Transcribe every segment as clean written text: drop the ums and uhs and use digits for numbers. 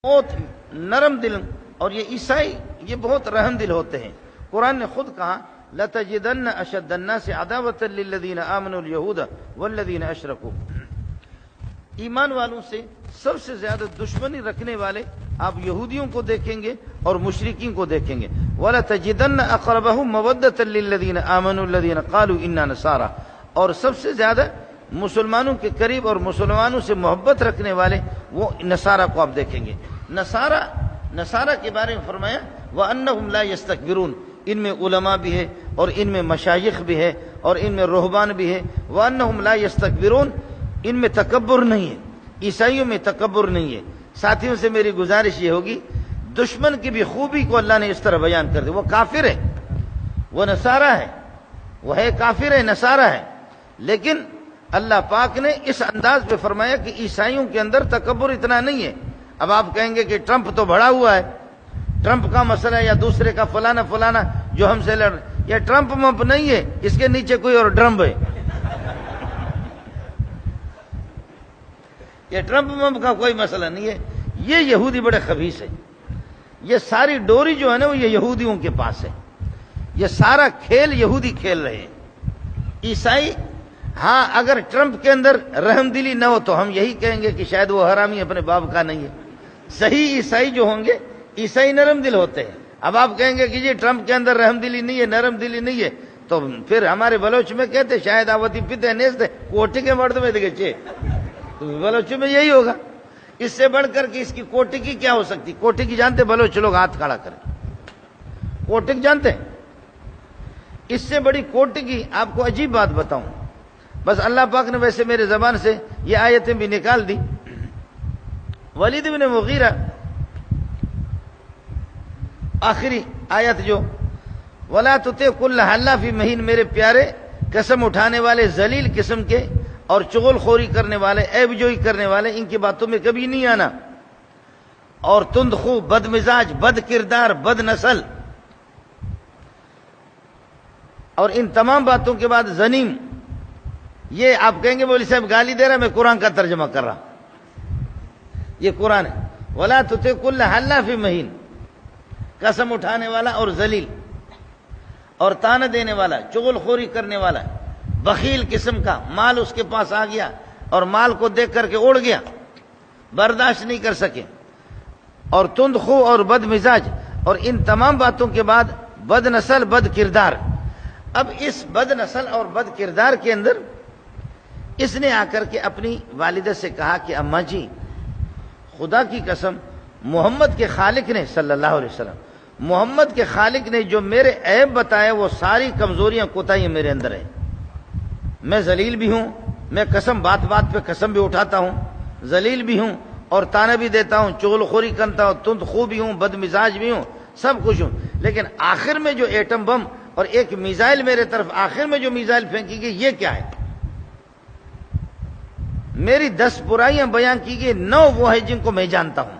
بہت نرم دل، اور یہ عیسائی یہ بہت رحم دل ہوتے ہیں۔ قرآن نے خود کہا لَتَجِدَنَّ أَشَدَّ النَّاسِ عَدَاوَةً لِلَّذِينَ آمَنُوا الْيَهُودَ وَالَّذِينَ أَشْرَكُوا، ایمان والوں سے سب سے زیادہ دشمنی رکھنے والے آپ یہودیوں کو دیکھیں گے اور مشرکین کو دیکھیں گے۔ وَلَتَجِدَنَّ أَقْرَبَهُمْ مَوَدَّةً لِلَّذِينَ آمَنُوا الَّذِينَ قَالُوا إِنَّا نَصَارَىٰ، اور سب سے زیادہ مسلمانوں کے قریب اور مسلمانوں سے محبت رکھنے والے وہ نصارہ کو آپ دیکھیں گے۔ نصارہ کے بارے میں فرمایا وَأَنَّهُمْ لَا يَسْتَكْبِرُونَ، ان میں علماء بھی ہے اور ان میں مشایخ بھی ہے اور ان میں رہبان بھی ہے۔ وَأَنَّهُمْ لَا يَسْتَكْبِرُونَ، ان میں تکبر نہیں ہے، عیسائیوں میں تکبر نہیں ہے۔ ساتھیوں سے میری گزارش یہ ہوگی دشمن کی بھی خوبی کو اللہ نے اس طرح بیان کر دیا، وہ کافر ہے، وہ نصارہ ہے، وہ ہے کافر ہے، نصارہ ہے، لیکن اللہ پاک نے اس انداز پہ فرمایا کہ عیسائیوں کے اندر تکبر اتنا نہیں ہے۔ اب آپ کہیں گے کہ ٹرمپ تو بڑا ہوا ہے، ٹرمپ کا مسئلہ ہے یا دوسرے کا فلانا جو ہم سے لڑ، یہ ٹرمپ ممپ نہیں ہے، اس کے نیچے کوئی اور ڈرمپ ہے۔ یہ ٹرمپ ممپ کا کوئی مسئلہ نہیں ہے، یہ یہودی بڑے خبیث ہے۔ یہ ساری ڈوری جو ہے نا وہ یہ یہودیوں کے پاس ہے، یہ سارا کھیل یہودی کھیل رہے ہیں۔ عیسائی ہاں اگر ٹرمپ کے اندر رحم دلی نہ ہو تو ہم یہی کہیں گے کہ شاید وہ حرامی اپنے باپ کا نہیں ہے۔ صحیح عیسائی جو ہوں گے، عیسائی نرم دل ہوتے ہیں۔ اب آپ کہیں گے کہ یہ ٹرمپ کے اندر رحم دلی نہیں ہے، نرم دلی نہیں ہے، تو پھر ہمارے بلوچ میں کہتے شاید آوتی پیتے نیز دے کوٹی کے مرد میں دے چے، تو بلوچ میں یہی ہوگا۔ اس سے بڑھ کر کے اس کی کوٹی کی کیا ہو سکتی؟ کوٹی کی جانتے بلوچ لوگ ہاتھ کھڑا کریں، کوٹک جانتے ہیں؟ اس سے بڑی کوٹی کی آپ کو عجیب بات بتاؤں، بس اللہ پاک نے ویسے میرے زبان سے یہ آیتیں بھی نکال دی۔ ولید بن مغیرہ آخری آیت جو وَلَا تُطِعْ كُلَّ حَلَّافٍ مَّهِينٍ، میرے پیارے قسم اٹھانے والے ذلیل قسم کے اور چغل خوری کرنے والے، عیب جوئی کرنے والے، ان کی باتوں میں کبھی نہیں آنا۔ اور تند خو، بد مزاج، بد کردار، بد نسل، اور ان تمام باتوں کے بعد زنیم، یہ آپ کہیں گے مولوی صاحب گالی دے رہا، میں قرآن کا ترجمہ کر رہا، یہ قرآن ہے۔ وَلَا تُطِعْ كُلَّ حَلَّافٍ مَّهِينٍ، قسم اٹھانے والا اور ذلیل اور تانا دینے والا، چغل خوری کرنے والا، بخیل قسم کا، مال اس کے پاس آ گیا اور مال کو دیکھ کر کے اڑ گیا، برداشت نہیں کر سکے، اور تند خو اور بد مزاج، اور ان تمام باتوں کے بعد بد نسل، بد کردار۔ اب اس بد نسل اور بد کردار کے اندر اس نے آ کر کے اپنی والدہ سے کہا کہ اماں جی خدا کی قسم محمد کے خالق نے صلی اللہ علیہ وسلم، محمد کے خالق نے جو میرے عیب بتائے وہ ساری کمزوریاں کوتاہیاں میرے اندر ہیں۔ میں ذلیل بھی ہوں، میں قسم بات بات پہ قسم بھی اٹھاتا ہوں، ذلیل بھی ہوں اور تانا بھی دیتا ہوں، چغل خوری کرتا ہوں، تند خو بھی ہوں، بد مزاج بھی ہوں، سب کچھ ہوں، لیکن آخر میں جو ایٹم بم اور ایک میزائل میرے طرف آخر میں جو میزائل پھینکی گئی یہ کیا ہے؟ میری 10 برائیاں بیان کی گئی، 9 وہ ہے جن کو میں جانتا ہوں،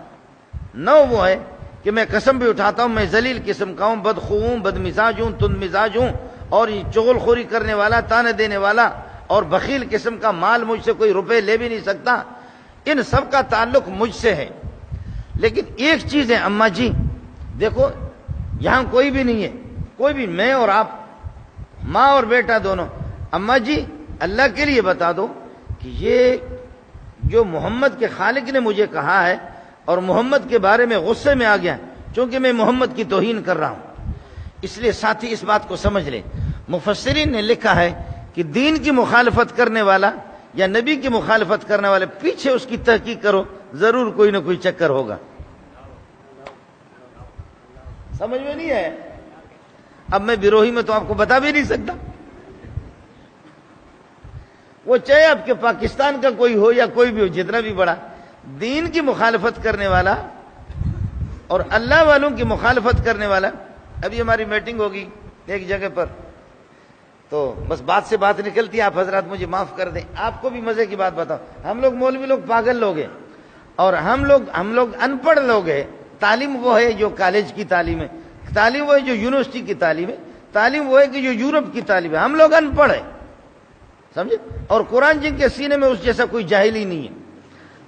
9 وہ ہے کہ میں قسم بھی اٹھاتا ہوں، میں ذلیل قسم کا ہوں، بدخو ہوں، بد مزاج ہوں، تند مزاج ہوں، اور یہ چغل خوری کرنے والا، تانے دینے والا اور بخیل قسم کا، مال مجھ سے کوئی روپے لے بھی نہیں سکتا، ان سب کا تعلق مجھ سے ہے۔ لیکن ایک چیز ہے اماں جی، دیکھو یہاں کوئی بھی نہیں ہے، کوئی بھی، میں اور آپ، ماں اور بیٹا دونوں، اماں جی اللہ کے لیے بتا دو کہ یہ جو محمد کے خالق نے مجھے کہا ہے اور محمد کے بارے میں غصے میں آ گیا چونکہ میں محمد کی توہین کر رہا ہوں، اس لیے ساتھی اس بات کو سمجھ لیں۔ مفسرین نے لکھا ہے کہ دین کی مخالفت کرنے والا یا نبی کی مخالفت کرنے والے پیچھے اس کی تحقیق کرو، ضرور کوئی نہ کوئی چکر ہوگا۔ سمجھ میں نہیں ہے؟ اب میں بیروہی میں تو آپ کو بتا بھی نہیں سکتا، وہ چاہے آپ کے پاکستان کا کوئی ہو یا کوئی بھی ہو، جتنا بھی بڑا، دین کی مخالفت کرنے والا اور اللہ والوں کی مخالفت کرنے والا۔ ابھی ہماری میٹنگ ہوگی ایک جگہ پر، تو بس بات سے بات نکلتی ہے، آپ حضرات مجھے معاف کر دیں، آپ کو بھی مزے کی بات بتاؤ، ہم لوگ مولوی لوگ پاگل لوگ ہیں اور ہم لوگ ان پڑھ لوگ ہیں۔ تعلیم وہ ہے جو کالج کی تعلیم ہے، تعلیم وہ ہے جو یونیورسٹی کی تعلیم ہے، تعلیم وہ ہے کہ جو یورپ کی تعلیم ہے، ہم لوگ ان پڑھ ہیں، سمجھے؟ اور قرآن جن کے سینے میں اس جیسا کوئی جاہل ہی نہیں ہے۔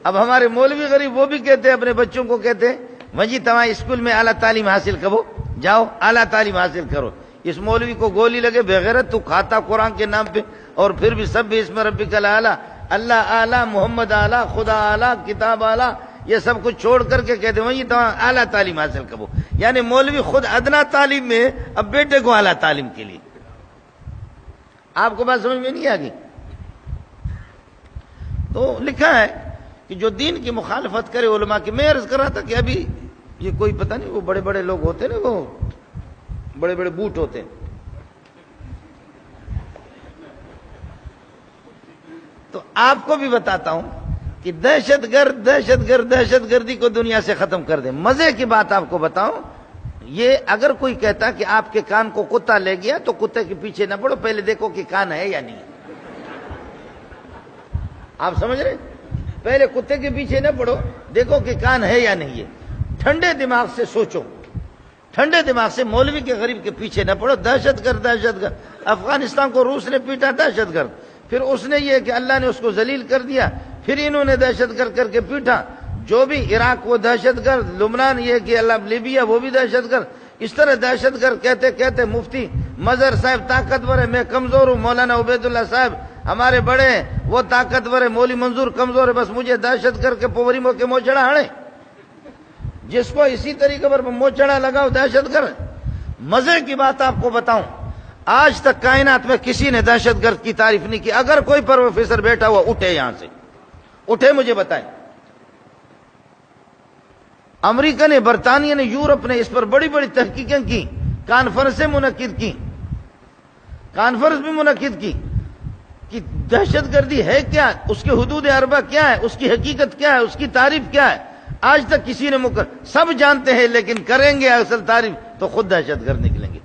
اب ہمارے مولوی غریب وہ بھی کہتے ہیں اپنے بچوں کو کہتے ہیں وجی تمہیں اسکول میں اعلیٰ تعلیم حاصل کرو، جاؤ اعلیٰ تعلیم حاصل کرو. اس مولوی کو گولی لگے بغیرت، تو کھاتا قرآن کے نام پہ اور پھر بھی سب بھی اسم ربک الاعلیٰ، اللہ اعلیٰ، محمد اعلیٰ، خدا اعلیٰ، کتاب اعلیٰ، یہ سب کچھ چھوڑ کر کے کہتے ہیں وہی تو اعلیٰ تعلیم حاصل کرو. یعنی مولوی خود ادنا تعلیم میں، اب بیٹے کو اعلیٰ تعلیم کے لیے. آپ کو بات سمجھ میں نہیں آ گئی؟ تو لکھا ہے کہ جو دین کی مخالفت کرے علماء کی. میں عرض کر رہا تھا کہ ابھی یہ کوئی پتہ نہیں وہ بڑے بڑے لوگ ہوتے ہیں نا، وہ بڑے بڑے بوٹ ہوتے ہیں، تو آپ کو بھی بتاتا ہوں کہ دہشت گردی کو دنیا سے ختم کر دیں. مزے کی بات آپ کو بتاؤں، یہ اگر کوئی کہتا کہ آپ کے کان کو کتا لے گیا تو کتے کے پیچھے نہ پڑو، پہلے دیکھو کہ کان ہے یا نہیں. آپ سمجھ رہے؟ پہلے کتے کے پیچھے نہ پڑو، دیکھو کہ کان ہے یا نہیں ہے. ٹھنڈے دماغ سے سوچو، ٹھنڈے دماغ سے. مولوی کے غریب کے پیچھے نہ پڑو. دہشت گرد افغانستان کو روس نے پیٹا، دہشت گرد. پھر اس نے یہ کہ اللہ نے اس کو ذلیل کر دیا، پھر انہوں نے دہشت گرد کر کے پیٹا. جو بھی عراق وہ دہشت گرد، لبنان یہ کہ اللہ لیبیا وہ بھی دہشت گرد. اس طرح دہشت گرد کہتے کہتے مفتی مظہر صاحب طاقتور ہے، میں کمزور ہوں. مولانا عبید اللہ صاحب ہمارے بڑے ہیں، وہ طاقتور ہے. مولوی منظور کمزور ہے، بس مجھے دہشت گرد کے پوری مو کے موچڑا ہڑے. جس کو اسی طریقے پر موچڑا لگاؤ دہشت گرد. مزے کی بات آپ کو بتاؤں، آج تک کائنات میں کسی نے دہشت گرد کی تعریف نہیں کی. اگر کوئی پروفیسر بیٹھا ہوا اٹھے یہاں سے، اٹھے مجھے بتائیں. امریکہ نے، برطانیہ نے، یورپ نے اس پر بڑی بڑی تحقیقیں کی، کانفرنسیں منعقد کی، کانفرنس بھی منعقد کی کہ دہشت گردی ہے کیا، اس کے حدود اربع کیا ہے، اس کی حقیقت کیا ہے، اس کی تعریف کیا ہے. آج تک کسی نے سب جانتے ہیں، لیکن کریں گے اصل تعریف تو خود دہشت گرد نکلیں گے.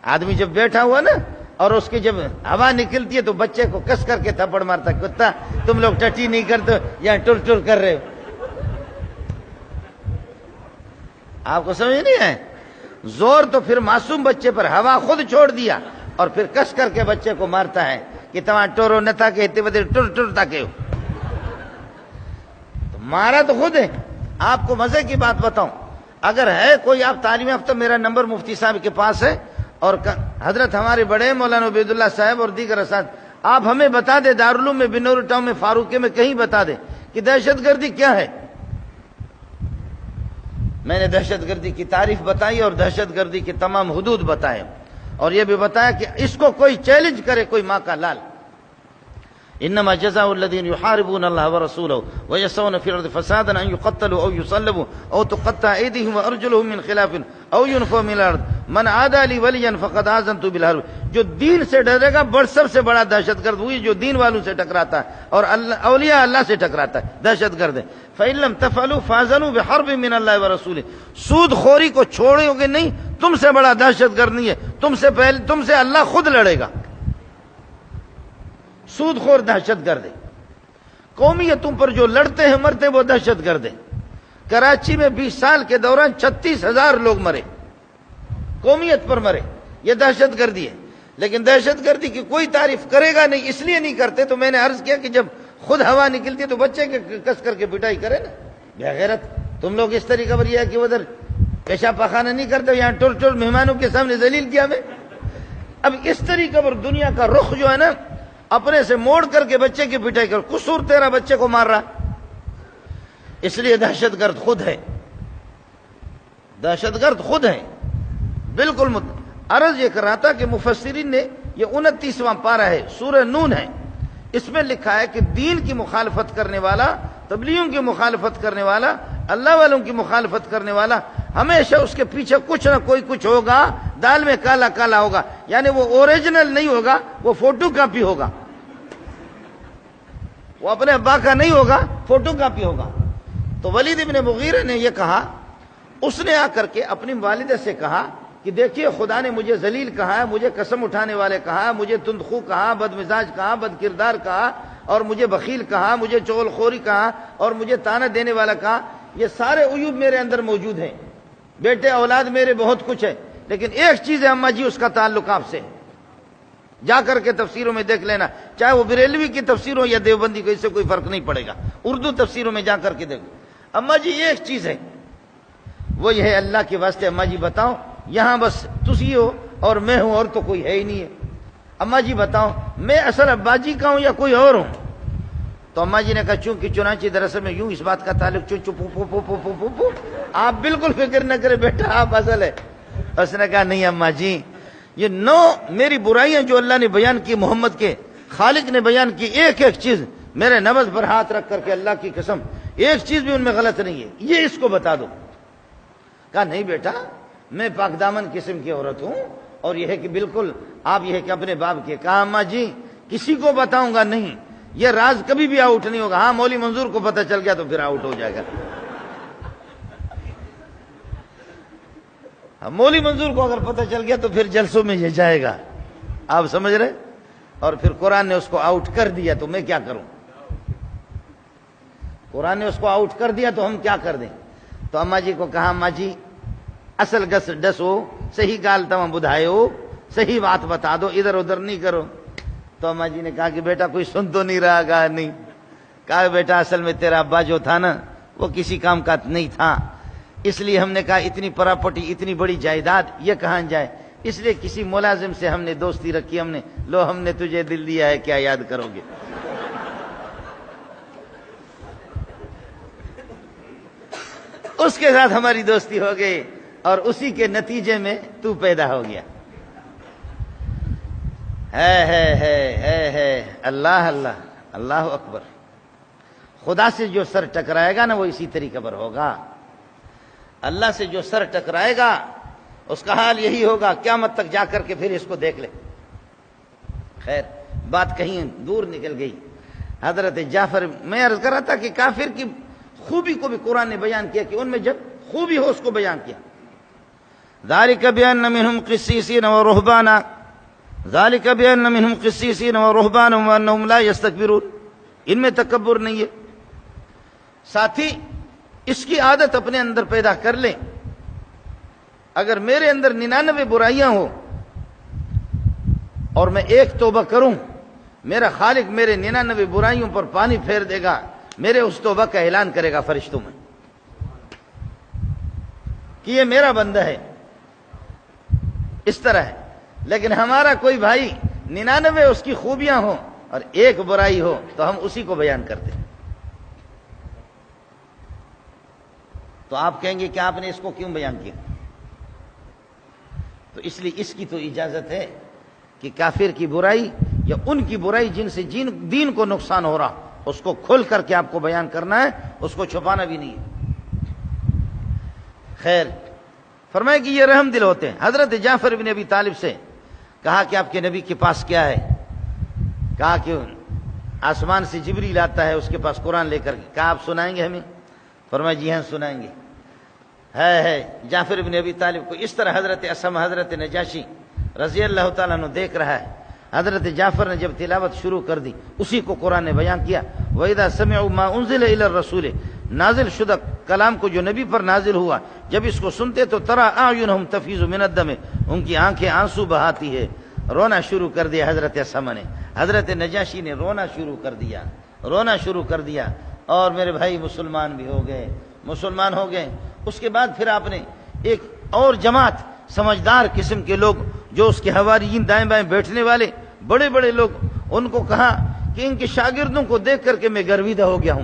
آدمی جب بیٹھا ہوا نا اور اس کی جب ہوا نکلتی ہے تو بچے کو کس کر کے تھپڑ مارتا، کتا تم لوگ ٹٹی نہیں کرتے یا ٹر ٹر کر رہے ہو. آپ کو سمجھ نہیں ہے؟ زور تو پھر معصوم بچے پر، ہوا خود چھوڑ دیا اور پھر کس کر کے بچے کو مارتا ہے کہ تمہاں ٹورو نہ تھا کہتے بدے ٹر ٹر تھا کہ مارا تو خود ہے. آپ کو مزے کی بات بتاؤں، اگر ہے کوئی آپ تعلیم یافتہ، میرا نمبر مفتی صاحب کے پاس ہے اور حضرت ہمارے بڑے مولانا عبید اللہ صاحب اور دیگر اساتذہ، آپ ہمیں بتا دیں دارالعلوم میں، بنور ٹاؤن میں، فاروقیہ میں، کہیں بتا دیں کہ دہشت گردی کیا ہے. میں نے دہشت گردی کی تعریف بتائی اور دہشت گردی کے تمام حدود بتائے، اور یہ بھی بتایا کہ اس کو کوئی چیلنج کرے، کوئی ماں کا لال. انما جزاء الذين يحاربون الله ورسوله ويسعون في الارض فسادا ان يقتلوا او يصلبوا او تقطع ايديهم وارجلهم من خلاف او ينفوا من الارض من عادى لي وليا فقد آذنت بالحرب. جو دین سے ڈرے گا سب سے بڑا دہشت گرد وہی جو دین والوں سے ٹکراتا ہے اور اولیاء اللہ سے ٹکراتا ہے، دہشت گرد ہے. فإن لم تفعلوا فاذنوا بحرب من الله ورسوله. سود خوری کو چھوڑو گے نہیں، تم سے بڑا دہشت گرد نہیں ہے. تم سے اللہ خود لڑے گا. سود خور دہشت گرد ہے. قومیتوں پر جو لڑتے ہیں مرتے وہ دہشت گرد ہے. کراچی میں 20 سال کے دوران 36,000 لوگ مرے، قومیت پر مرے. یہ دہشت گردی ہے. لیکن دہشت گردی کی کوئی تعریف کرے گا نہیں، اس لیے نہیں کرتے. تو میں نے عرض کیا کہ جب خود ہوا نکلتی ہے تو بچے کے کس کر کے پٹائی کرے نا. بغیرت تم لوگ اس طریقے پر یہ کہ ادھر پیشاب پاخانہ نہیں کرتے، یہاں ٹور ٹور مہمانوں کے سامنے ذلیل کیا میں. اب اس طریقے پر دنیا کا رخ جو ہے نا اپنے سے موڑ کر کے بچے کی پٹائی کر، قصور تیرا بچے کو مار رہا. اس لیے دہشت گرد خود ہے، دہشت گرد خود ہے بالکل. عرض یہ کر رہا تھا کہ مفسرین نے، یہ 29واں پارہ ہے، سورہ نون ہے، اس میں لکھا ہے کہ دین کی مخالفت کرنے والا، تبلیغوں کی مخالفت کرنے والا، اللہ والوں کی مخالفت کرنے والا، ہمیشہ اس کے پیچھے کچھ نہ کوئی کچھ ہوگا، دال میں کالا کالا ہوگا. یعنی وہ اوریجنل نہیں ہوگا، وہ فوٹو کاپی ہوگا. وہ اپنے ابا کا نہیں ہوگا، فوٹو کاپی ہوگا. تو ولید ابن مغیرہ نے یہ کہا، اس نے آ کر کے اپنی والدہ سے کہا کہ دیکھیے خدا نے مجھے ذلیل کہا ہے، مجھے قسم اٹھانے والے کہا، مجھے تندخو کہا، بد مزاج کہا، بد کردار کہا، اور مجھے بخیل کہا، مجھے چغل خوری کہا، اور مجھے تانا دینے والا کہا. یہ سارے عیوب میرے اندر موجود ہیں. بیٹے اولاد میرے بہت کچھ ہے، لیکن ایک چیز ہے اماں جی، اس کا تعلق آپ سے. جا کر کے تفسیروں میں دیکھ لینا، چاہے وہ بریلوی کی تفسیر ہو یا دیوبندی کو، اس سے کوئی فرق نہیں پڑے گا، اردو تفسیروں میں جا کر کے دیکھو۔ اماں جی ایک چیز ہے، وہ یہ ہے اللہ کے واسطے اماں جی بتاؤ، یہاں بس تسی ہو اور میں ہوں، اور تو کوئی ہے ہی نہیں ہے، اماں جی بتاؤ میں اصل ابا جی کا ہوں یا کوئی اور ہوں؟ تو اماں جی نے کہا چونکہ چنانچہ دراصل میں یوں اس بات کا تعلق آپ بالکل فکر نہ کرے بیٹا آپ اصل ہے۔ اس نے کہا نہیں اماں جی، یہ 9 میری برائیاں جو اللہ نے بیان کی، محمد کے خالق نے بیان کی، ایک ایک چیز میرے نبض پر ہاتھ رکھ کر کے اللہ کی قسم ایک چیز بھی ان میں غلط نہیں ہے، یہ اس کو بتا دو۔ کہا نہیں بیٹا میں پاک دامن قسم کی عورت ہوں، اور یہ ہے کہ بالکل آپ یہ ہے کہ اپنے باپ کے۔ کہا اماں جی کسی کو بتاؤں گا نہیں، یہ راز کبھی بھی آؤٹ نہیں ہوگا، ہاں مولوی منظور کو پتہ چل گیا تو پھر آؤٹ ہو جائے گا، مولوی منظور کو اگر پتہ چل گیا تو پھر جلسوں میں یہ جائے گا، آپ سمجھ رہے؟ اور پھر قرآن نے اس کو آؤٹ کر دیا تو میں کیا کروں؟ قرآن نے اس کو آؤٹ کر دیا تو ہم کیا کر دیں؟ تو اماں جی کو کہا اماں جی اصل گس ڈسو، صحیح گال تمام بدھائیو، صحیح بات بتا دو، ادھر ادھر نہیں کرو۔ تو اماں جی نے کہا کہ بیٹا کوئی سن تو نہیں رہا؟ کہا نہیں۔ کہا بیٹا اصل میں تیرا ابا جو تھا نا وہ کسی کام کا نہیں تھا، اس لیے ہم نے کہا اتنی پراپرٹی اتنی بڑی جائیداد یہ کہاں جائے، اس لیے کسی ملازم سے ہم نے دوستی رکھی، ہم نے لو ہم نے تجھے دل دیا ہے کیا یاد کرو گے۔ اس کے ساتھ ہماری دوستی ہو گئی اور اسی کے نتیجے میں تو پیدا ہو گیا۔ ہے اللہ اللہ اللہ اکبر۔ خدا سے جو سر ٹکرائے گا نا وہ اسی طریقے پر ہوگا، اللہ سے جو سر ٹکرائے گا اس کا حال یہی ہوگا، قیامت تک جا کر کے پھر اس کو دیکھ لے۔ خیر بات کہیں دور نکل گئی۔ حضرت جعفر، میں عرض کر رہا تھا کہ کافر کی خوبی کو بھی قرآن نے بیان کیا کہ ان میں جب خوبی ہو اس کو بیان کیا۔ ذالک بأن منہم قسیسین ورہبانا، ذالک بأن منہم قسیسین ورہبانا وانہم لا یستکبرون، ان میں تکبر نہیں ہے۔ ساتھی اس کی عادت اپنے اندر پیدا کر لیں، اگر میرے اندر 99 برائیاں ہوں اور میں ایک توبہ کروں، میرا خالق میرے 99 برائیوں پر پانی پھیر دے گا، میرے اس توبہ کا اعلان کرے گا فرشتوں میں کہ یہ میرا بندہ ہے، اس طرح ہے۔ لیکن ہمارا کوئی بھائی 99 اس کی خوبیاں ہوں اور ایک برائی ہو تو ہم اسی کو بیان کرتے ہیں، تو آپ کہیں گے کہ آپ نے اس کو کیوں بیان کیا؟ تو اس لیے اس کی تو اجازت ہے کہ کافر کی برائی یا ان کی برائی جن سے دین کو نقصان ہو رہا اس کو کھول کر کے آپ کو بیان کرنا ہے، اس کو چھپانا بھی نہیں ہے۔ خیر فرمائے کہ یہ رحم دل ہوتے ہیں۔ حضرت جعفر بن ابی طالب سے کہا کہ آپ کے نبی کے پاس کیا ہے؟ کہا کہ آسمان سے جبریل آتا ہے، اس کے پاس قرآن لے کر کے۔ کہا آپ سنائیں گے ہمیں؟ فرمایا جی ہاں سنائیں گے۔ ہے جعفر بن ابی طالب کو اس طرح حضرت اسم حضرت نجاشی رضی اللہ تعالیٰ عنہ دیکھ رہا ہے۔ حضرت جعفر نے جب تلاوت شروع کر دی اسی کو قرآن نے بیان کیا، وَإِذَا سَمِعُوا مَا أُنزِلَ إِلَى الرَّسُولِ، نازل شدہ کلام کو جو نبی پر نازل ہوا جب اس کو سنتے تو تَرَىٰ أَعْيُنَهُمْ تَفِيضُ مِنَ الدَّمِ، ان کی آنکھیں آنسو بہاتی ہے۔ رونا شروع کر دیا حضرت اسم نے، حضرت نجاشی نے رونا شروع کر دیا اور میرے بھائی مسلمان بھی ہو گئے، مسلمان ہو گئے۔ اس کے بعد پھر آپ نے ایک اور جماعت سمجھدار قسم کے لوگ جو اس کے حواریین دائیں بائیں بیٹھنے والے بڑے بڑے لوگ، ان کو کہا کہ ان کے شاگردوں کو دیکھ کر کے میں گرویدہ ہو گیا ہوں،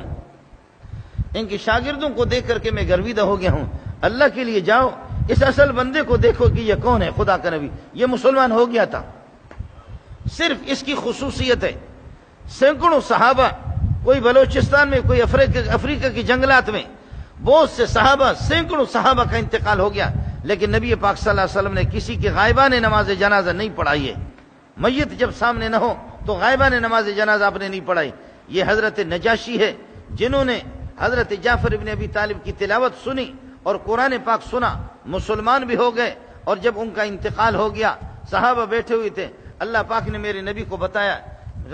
ان کے شاگردوں کو دیکھ کر کے میں گرویدہ ہو گیا ہوں، اللہ کے لیے جاؤ اس اصل بندے کو دیکھو کہ یہ کون ہے، خدا کا نبی، یہ مسلمان ہو گیا تھا۔ صرف اس کی خصوصیت ہے، سینکڑوں صحابہ، کوئی بلوچستان میں، کوئی افریقہ کے جنگلات میں، بہت سے صحابہ، سینکڑوں صحابہ کا انتقال ہو گیا، لیکن نبی پاک صلی اللہ علیہ وسلم نے کسی کی غائبانہ نماز جنازہ نہیں پڑھائی ہے۔ میت جب سامنے نہ ہو تو غائبانہ نماز جنازہ آپ نے نہیں پڑھائی۔ یہ حضرت نجاشی ہے جنہوں نے حضرت جعفر بن ابی طالب کی تلاوت سنی اور قرآن پاک سنا، مسلمان بھی ہو گئے، اور جب ان کا انتقال ہو گیا صحابہ بیٹھے ہوئے تھے، اللہ پاک نے میرے نبی کو بتایا،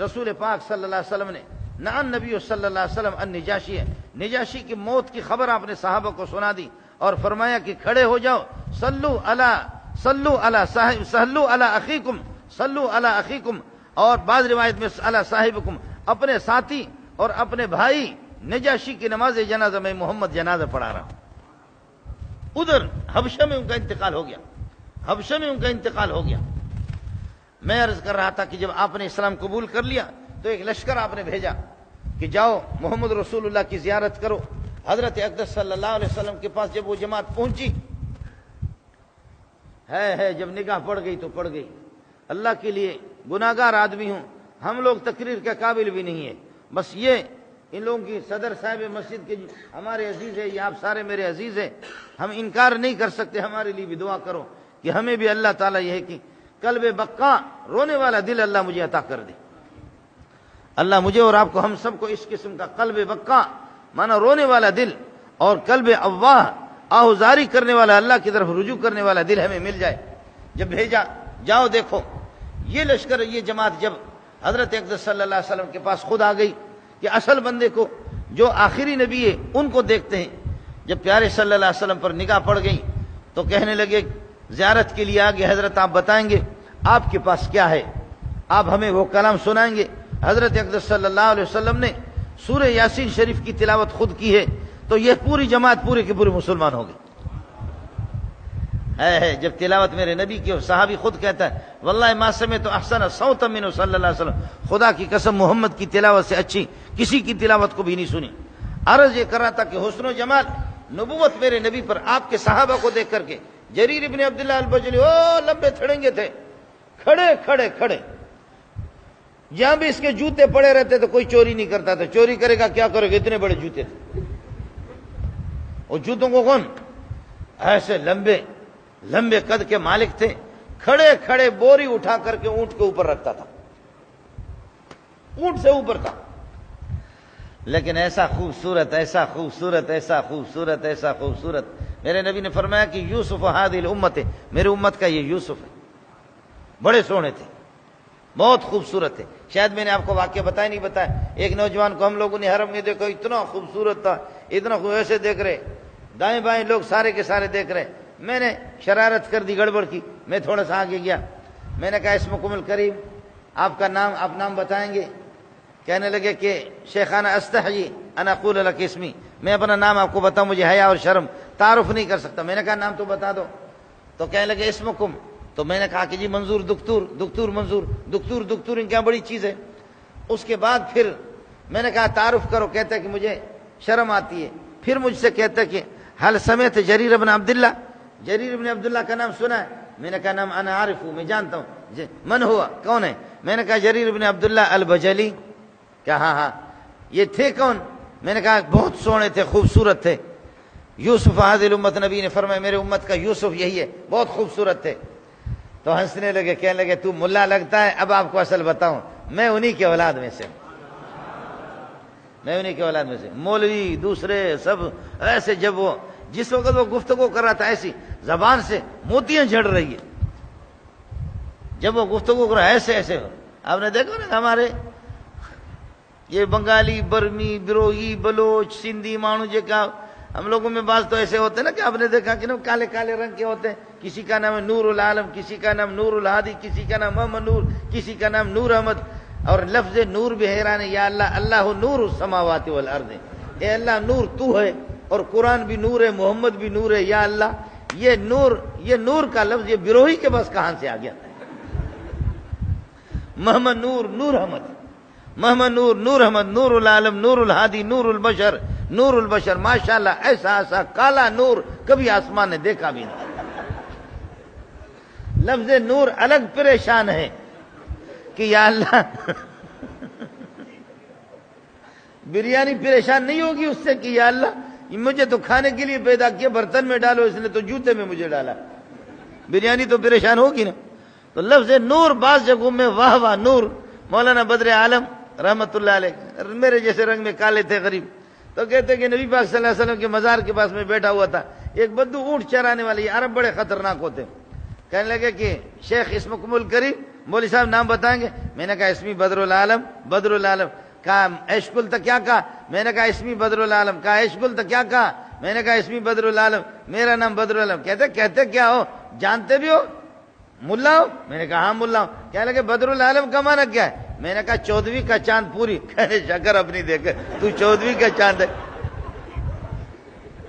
رسول پاک صلی اللہ علیہ وسلم نے، نعن نبی صلی اللہ علیہ وسلم ان نجاشی ہے، نجاشی کی موت کی خبر آپ نے صحابہ کو سنا دی اور فرمایا کہ کھڑے ہو جاؤ، صلو علی اخیکم صلو علی اخیکم، اور بعض روایت میں علی صاحبکم، اپنے ساتھی اور اپنے بھائی نجاشی کی نماز جنازہ میں محمد جنازہ پڑھا رہا ہوں۔ ادھر حبشہ میں ان کا انتقال ہو گیا، حبشہ میں ان کا انتقال ہو گیا۔ میں عرض کر رہا تھا کہ جب آپ نے اسلام قبول کر لیا تو ایک لشکر آپ نے بھیجا کہ جاؤ محمد رسول اللہ کی زیارت کرو۔ حضرت اقدس صلی اللہ علیہ وسلم کے پاس جب وہ جماعت پہنچی ہے جب نگاہ پڑ گئی تو پڑ گئی۔ اللہ کے لیے گناہگار آدمی ہوں، ہم لوگ تقریر کے قابل بھی نہیں ہے، بس یہ ان لوگوں کی صدر صاحب مسجد کے ہمارے عزیز ہے، یہ آپ سارے میرے عزیز ہیں، ہم انکار نہیں کر سکتے، ہمارے لیے بھی دعا کرو کہ ہمیں بھی اللہ تعالیٰ یہ ہے کہ قلب بقا، رونے والا دل اللہ مجھے عطا کر دے۔ اللہ مجھے اور آپ کو، ہم سب کو اس قسم کا قلب بقا مانا رونے والا دل اور قلب اواہ آہوزاری کرنے والا، اللہ کی طرف رجوع کرنے والا دل ہمیں مل جائے۔ جب بھیجا جاؤ دیکھو یہ لشکر، یہ جماعت جب حضرت اقدس صلی اللہ علیہ وسلم کے پاس خود آ گئی کہ اصل بندے کو جو آخری نبی ہے ان کو دیکھتے ہیں، جب پیارے صلی اللہ علیہ وسلم پر نگاہ پڑ گئی تو کہنے لگے زیارت کے لیے آگے حضرت آپ بتائیں گے آپ کے پاس کیا ہے، آپ ہمیں وہ کلام سنائیں گے۔ حضرت اقدس صلی اللہ علیہ وسلم نے سورہ یاسین شریف کی تلاوت خود کی ہے تو یہ پوری جماعت پورے کے پورے مسلمان ہو گئے۔ ہے جب تلاوت میرے نبی کی، صحابی خود کہتا ہے واللہ ما سمعت احسن صوتا منہ صلی اللہ علیہ وسلم، خدا کی قسم محمد کی تلاوت سے اچھی کسی کی تلاوت کو بھی نہیں سنی۔ عرض یہ کر رہا تھا کہ حسن و جمال نبوت میرے نبی پر آپ کے صحابہ کو دیکھ کر کے جریر ابن عبداللہ البجلی لمبے تھڑنگے تھے، کھڑے کھڑے کھڑے، جہاں بھی اس کے جوتے پڑے رہتے تو کوئی چوری نہیں کرتا تھا، چوری کرے گا کیا کرے گا، اتنے بڑے جوتے تھے۔ اور جوتوں کو کون، ایسے لمبے لمبے قد کے مالک تھے، کھڑے کھڑے بوری اٹھا کر کے اونٹ کے اوپر رکھتا تھا، اونٹ سے اوپر تھا، لیکن ایسا خوبصورت ایسا خوبصورت ایسا خوبصورت ایسا خوبصورت۔ میرے نبی نے فرمایا کہ یوسف ہذہ الامت، میرے امت کا یہ یوسف ہے، بڑے سونے تھے، بہت خوبصورت تھے۔ شاید میں نے آپ کو واقعہ بتایا نہیں بتایا، ایک نوجوان کو ہم لوگوں نے حرم میں دیکھا، اتنا خوبصورت تھا، اتنا ایسے دیکھ رہے، دائیں بائیں لوگ سارے کے سارے دیکھ رہے۔ میں نے شرارت کر دی، گڑبڑ کی، میں تھوڑا سا آگے گیا، میں نے کہا اسمکم الکریم، آپ کا نام، آپ نام بتائیں گے؟ کہنے لگے کہ شیخانہ استحیی ان اقول لک اسمی، میں اپنا نام آپ کو بتاؤں، مجھے حیا اور شرم، تعارف نہیں کر سکتا۔ میں نے کہا نام تو بتا دو، تو کہنے لگے اسمکم، تو میں نے کہا کہ جی منظور دکتور، دکتور منظور، دکتور دکتور ان کیا بڑی چیز ہے۔ اس کے بعد پھر میں نے کہا تعارف کرو، کہتا ہے کہ مجھے شرم آتی ہے۔ پھر مجھ سے کہتا ہے کہ حل سمعت جریر بن عبداللہ، جریر بن عبداللہ کا نام سنا ہے؟ میں نے کہا نام انا عارف ہوں، میں جانتا ہوں۔ من ہوا، کون ہے؟ میں نے کہا جریر بن عبداللہ البجلی۔ کہا ہاں ہاں، یہ تھے کون؟ میں نے کہا بہت سونے تھے، خوبصورت تھے۔ یوسف ہذہ الامت، نبی نے فرمایا میرے امت کا یوسف یہی ہے، بہت خوبصورت تھے۔ تو ہنسنے لگے، کہنے لگے تو ملا لگتا ہے، اب آپ کو اصل بتاؤں، میں انہی کے اولاد میں سے، میں انہی کے اولاد میں سے۔ مولوی دوسرے سب ایسے، جب وہ جس وقت وہ گفتگو کر رہا تھا ایسی زبان سے موتیاں جھڑ رہی ہے، جب وہ گفتگو کر رہا ایسے ایسے۔ آپ نے دیکھو نا ہمارے یہ بنگالی، برمی، بروہی، بلوچ، سندھی مانو جے کا، ہم لوگوں میں بعض تو ایسے ہوتے ہیں نا کہ آپ نے دیکھا کہ نا کالے کالے رنگ کے ہوتے ہیں، کسی کا نام ہے نور العالم، کسی کا نام نور الہادی، کسی کا نام محمد نور، کسی کا نام نور احمد، اور لفظ نور بھی حیران ہے، یا اللہ اللہ نور السماوات والارض، اے اللہ نور تو ہے، اور قرآن بھی نور ہے، محمد بھی نور ہے، یا اللہ یہ نور کا لفظ یہ بروہی کے پاس کہاں سے آ گیا؟ محمد نور، نور احمد، محمد نور، نور احمد، نور العالم، نور الہادی، نور البشر، نور البشر، ماشاءاللہ ایسا ایسا کالا نور کبھی آسمان نے دیکھا بھی نہیں۔ لفظ نور الگ پریشان ہے کہ یا اللہ بریانی پریشان نہیں ہوگی اس سے کہ یا اللہ مجھے تو کھانے کے لیے پیدا کیا، برتن میں ڈالو، اس نے تو جوتے میں مجھے ڈالا، بریانی تو پریشان ہوگی نا۔ تو لفظ نور بعض جگہوں میں واہ واہ نور۔ مولانا بدر عالم رحمت اللہ علیہ میرے جیسے رنگ میں کالے تھے غریب، تو کہتے کہ نبی پاک صلی اللہ علیہ وسلم کے مزار کے پاس میں بیٹھا ہوا تھا، ایک بدو اونٹ چرانے والے، عرب بڑے خطرناک ہوتے، کہنے لگے کہ شیخ اسمکم الکریم، مولوی صاحب نام بتائیں گے؟ میں نے کہا اسمی بدر العالم، بدر العالم۔ کہا عیش کل تو کیا کہا؟ میں نے کہا اسمی بدر العالم۔ کہا عیش کل تو کیا کہا؟ میں نے کہا اسمی بدر العالم، میرا نام بدر العالم۔ کہتے کیا ہو، جانتے بھی ہو؟ ملا ہو؟ میں نے کہا ہاں ملا ہوں۔ کہنے لگے بدر العالم کا معنی کیا ہے؟ میں نے کہا 14ویں کا چاند پوری۔ کہنے شکل اپنی دیکھ، تو 14ویں کا چاند ہے۔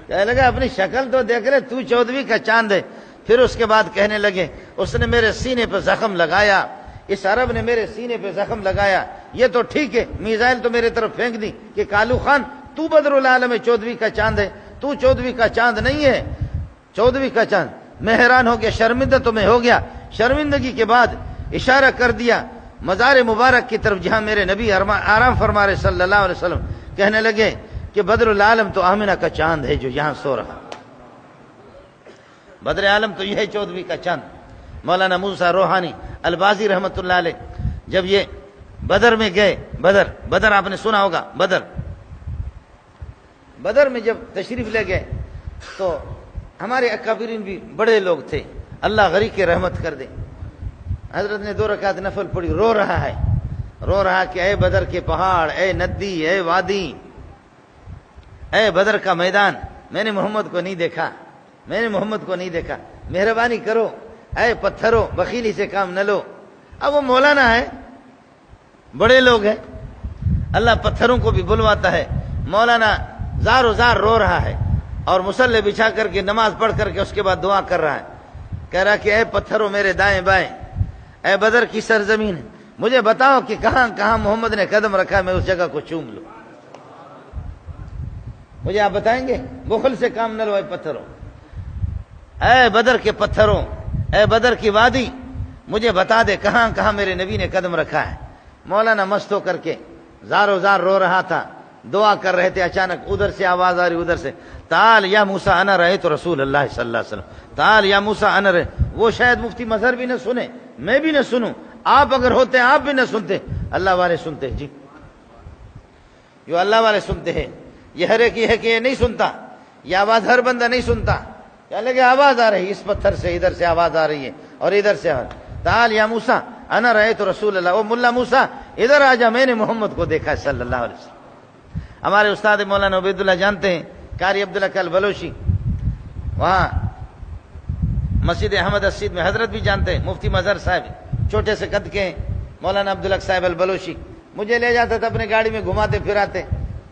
کہنے لگا اپنی شکل تو دیکھ رہے، تو 14ویں کا چاند ہے۔ پھر اس کے بعد کہنے لگے اس نے میرے سینے پہ زخم لگایا، اس عرب نے میرے سینے پہ زخم لگایا، یہ تو ٹھیک ہے، میزائل تو میرے طرف پھینک دی کہ کالو خان تو بدر العالم میں 14ویں کا چاند ہے، تو 14ویں کا چاند نہیں ہے، 14ویں کا چاند۔ میں حیران ہو گیا، شرمندہ تو میں ہو گیا۔ شرمندگی کے بعد اشارہ کر دیا مزار مبارک کی طرف جہاں میرے نبی آرام فرما رہے صلی اللہ علیہ وسلم۔ کہنے لگے کہ بدر العالم تو آمنہ کا چاند ہے جو یہاں سو رہا، بدر عالم تو یہ ہے 14ویں کا چاند۔ مولانا موسیٰ روحانی البازی رحمۃ اللہ علیہ جب یہ بدر میں گئے، بدر آپ نے سنا ہوگا، بدر میں جب تشریف لے گئے تو ہمارے اکابرین بھی بڑے لوگ تھے، اللہ غریق کے رحمت کر دے۔ حضرت نے 2 رکعت نفل پڑھی، رو رہا کہ اے بدر کے پہاڑ، اے ندی، اے وادی، اے بدر کا میدان، میں نے محمد کو نہیں دیکھا، مہربانی کرو، اے پتھروں بخیلی سے کام نہ لو۔ اب وہ مولانا ہے، بڑے لوگ ہیں، اللہ پتھروں کو بھی بلواتا ہے۔ مولانا زار و زار رو رہا ہے اور مصلی بچھا کر کے نماز پڑھ کر کے اس کے بعد دعا کر رہا ہے، کہہ رہا کہ اے پتھروں میرے دائیں بائیں، اے بدر کی سرزمین، مجھے بتاؤ کہ کہاں کہاں محمد نے قدم رکھا، میں اس جگہ کو چوم لوں، مجھے آپ بتائیں گے؟ بخل سے کام نہ لو اے پتھروں، اے بدر کے پتھروں، اے بدر کی وادی، مجھے بتا دے کہاں کہاں میرے نبی نے قدم رکھا ہے۔ مولانا مست ہو کر کے زار و زار رو رہا تھا، دعا کر رہے تھے، اچانک ادھر سے آواز آ رہی، ادھر سے، تعال یا موسیٰ انا رأیت رسول اللہ صلی اللہ علیہ وسلم، تعال یا موسیٰ انا رأیت۔ وہ شاید مفتی مظہر بھی نہ سنے، میں بھی نہ سنوں، آپ اگر ہوتے آپ بھی نہ سنتے، اللہ والے سنتے جی، جو اللہ والے سنتے ہیں۔ یہ ہر ایک یہ ہے کہ یہ نہیں سنتا، یہ آواز ہر بندہ نہیں سنتا۔ کیا لگے آواز آ رہی، اس پتھر سے ادھر سے آواز آ رہی ہے اور ادھر سے آواز، تعال یا موسیٰ انا رأیت رسول اللہ، او ملا موسیٰ ادھر آ جا، میں نے محمد کو دیکھا ہے صلی اللہ علیہ وسلم۔ ہمارے استاد مولانا عبید اللہ جانتے ہیں، قاری عبداللہ کل بلوچی، وہاں مسجد احمد السید میں حضرت بھی جانتے ہیں، مفتی مظہر صاحب چھوٹے سے قد کے ہیں، مولانا عبداللہ صاحب البلوچی مجھے لے جاتا تھا اپنی گاڑی میں، گھماتے پھراتے،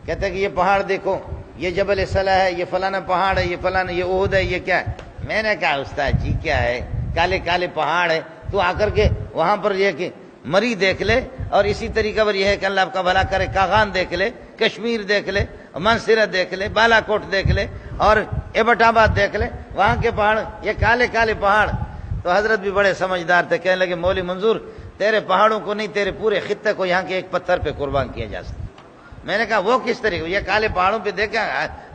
کہتے کہ یہ پہاڑ دیکھو، یہ جبل صلاح ہے، یہ فلانا پہاڑ ہے، یہ فلانا، یہ احد ہے، یہ کیا ہے؟ میں نے کہا استاد جی کیا ہے، کالے کالے پہاڑ ہے، تو آ کر کے وہاں پر یہ کہ مری دیکھ لے، اور اسی طریقہ پر یہ ہے کہ اللہ آپ کا بھلا کرے، کاغان دیکھ لے، کشمیر دیکھ لے، منصورہ دیکھ لے، بالا کوٹ دیکھ لے، اور ایبٹ آباد دیکھ لے، وہاں کے پہاڑ یہ کالے کالے پہاڑ۔ تو حضرت بھی بڑے سمجھدار تھے، کہنے لگے مولوی منظور تیرے پہاڑوں کو نہیں، تیرے پورے خطے کو یہاں کے ایک پتھر پہ قربان کیا جا سکتا۔ میں نے کہا وہ کس طریقے، یہ کالے پہاڑوں پہ دیکھا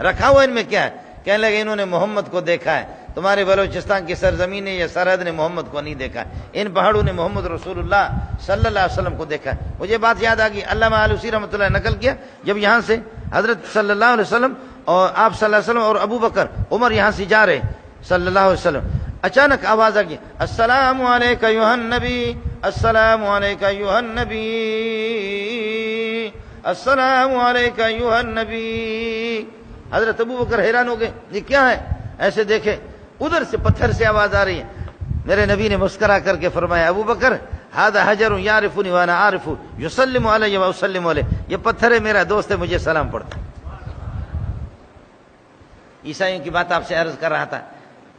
رکھا ہوا ان میں کیا ہے؟ کہنے لگے انہوں نے محمد کو دیکھا ہے، تمہارے بلوچستان کی سرزمین نے یا سرحد نے محمد کو نہیں دیکھا، ان پہاڑوں نے محمد رسول اللہ صلی اللہ علیہ وسلم کو دیکھا ہے۔ مجھے بات یاد آ گئی، علامہ آلوسی رحمۃ اللہ نقل کیا، جب یہاں سے حضرت صلی اللہ علیہ وسلم اور آپ صلی اللہ علیہ وسلم اور ابو بکر عمر یہاں سے جا رہے صلی اللہ علیہ وسلم، اچانک آواز آ گئی، السلام علیکہ ایھا النبی، السلام علیکہ ایھا النبی، السلام علیکہ ایھا النبی۔ حضرت ابو بکر حیران ہو گئے، یہ کیا ہے؟ ایسے دیکھے ادھر سے پتھر سے آواز آ رہی ہے، میرے نبی نے مسکرا کر کے فرمایا، ابو بکر ھذا حجر یعرفنی وانا اعرفہ یسلم علی واسلم علیہ، یہ پتھر ہے میرا دوست ہے، مجھے سلام پڑھتا ہے۔ عیسائیوں کی بات آپ سے عرض کر رہا تھا،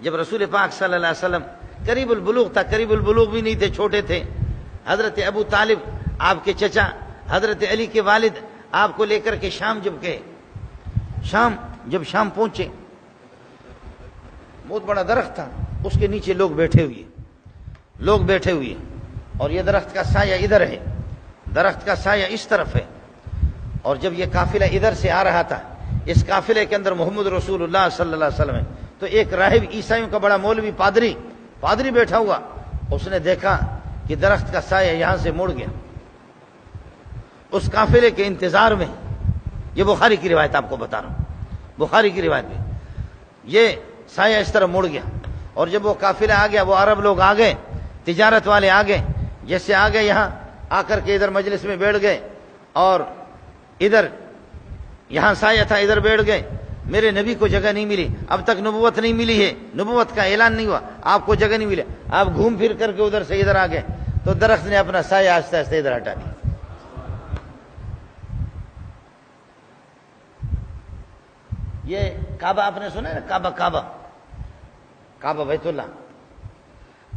جب رسول پاک صلی اللہ علیہ وسلم قریب البلوغ تھا، قریب البلوغ بھی نہیں تھے، چھوٹے تھے، حضرت ابو طالب آپ کے چچا حضرت علی کے والد آپ کو لے کر کے شام جب گئے، جب شام پہنچے، بہت بڑا درخت تھا، اس کے نیچے لوگ بیٹھے ہوئے، اور یہ درخت کا سایہ ادھر ہے، درخت کا سایہ اس طرف ہے، اور جب یہ قافلہ ادھر سے آ رہا تھا، اس قافلے کے اندر محمد رسول اللہ صلی اللہ علیہ وسلم ہے، تو ایک راہب عیسائیوں کا بڑا مولوی پادری بیٹھا ہوا، اس نے دیکھا کہ درخت کا سایہ یہاں سے مڑ گیا، اس قافلے کے انتظار میں، یہ بخاری کی روایت آپ کو بتا رہا ہوں، بخاری کی روایت میں یہ سایہ اس طرح مڑ گیا، اور جب وہ قافلہ آ گیا، وہ عرب لوگ آ گئے، تجارت والے آ گئے، جیسے آ گئے یہاں آ کر کے ادھر مجلس میں بیٹھ گئے، اور ادھر یہاں سایہ تھا ادھر بیٹھ گئے، میرے نبی کو جگہ نہیں ملی، اب تک نبوت نہیں ملی ہے، نبوت کا اعلان نہیں ہوا، آپ کو جگہ نہیں ملی، آپ گھوم پھر کر کے ادھر سے ادھر آ گئے، تو درخت نے اپنا سایہ آہستہ آہستہ ادھر ہٹا دیا۔ یہ کعبہ آپ نے سنا ہے نا، کعبہ بیت اللہ،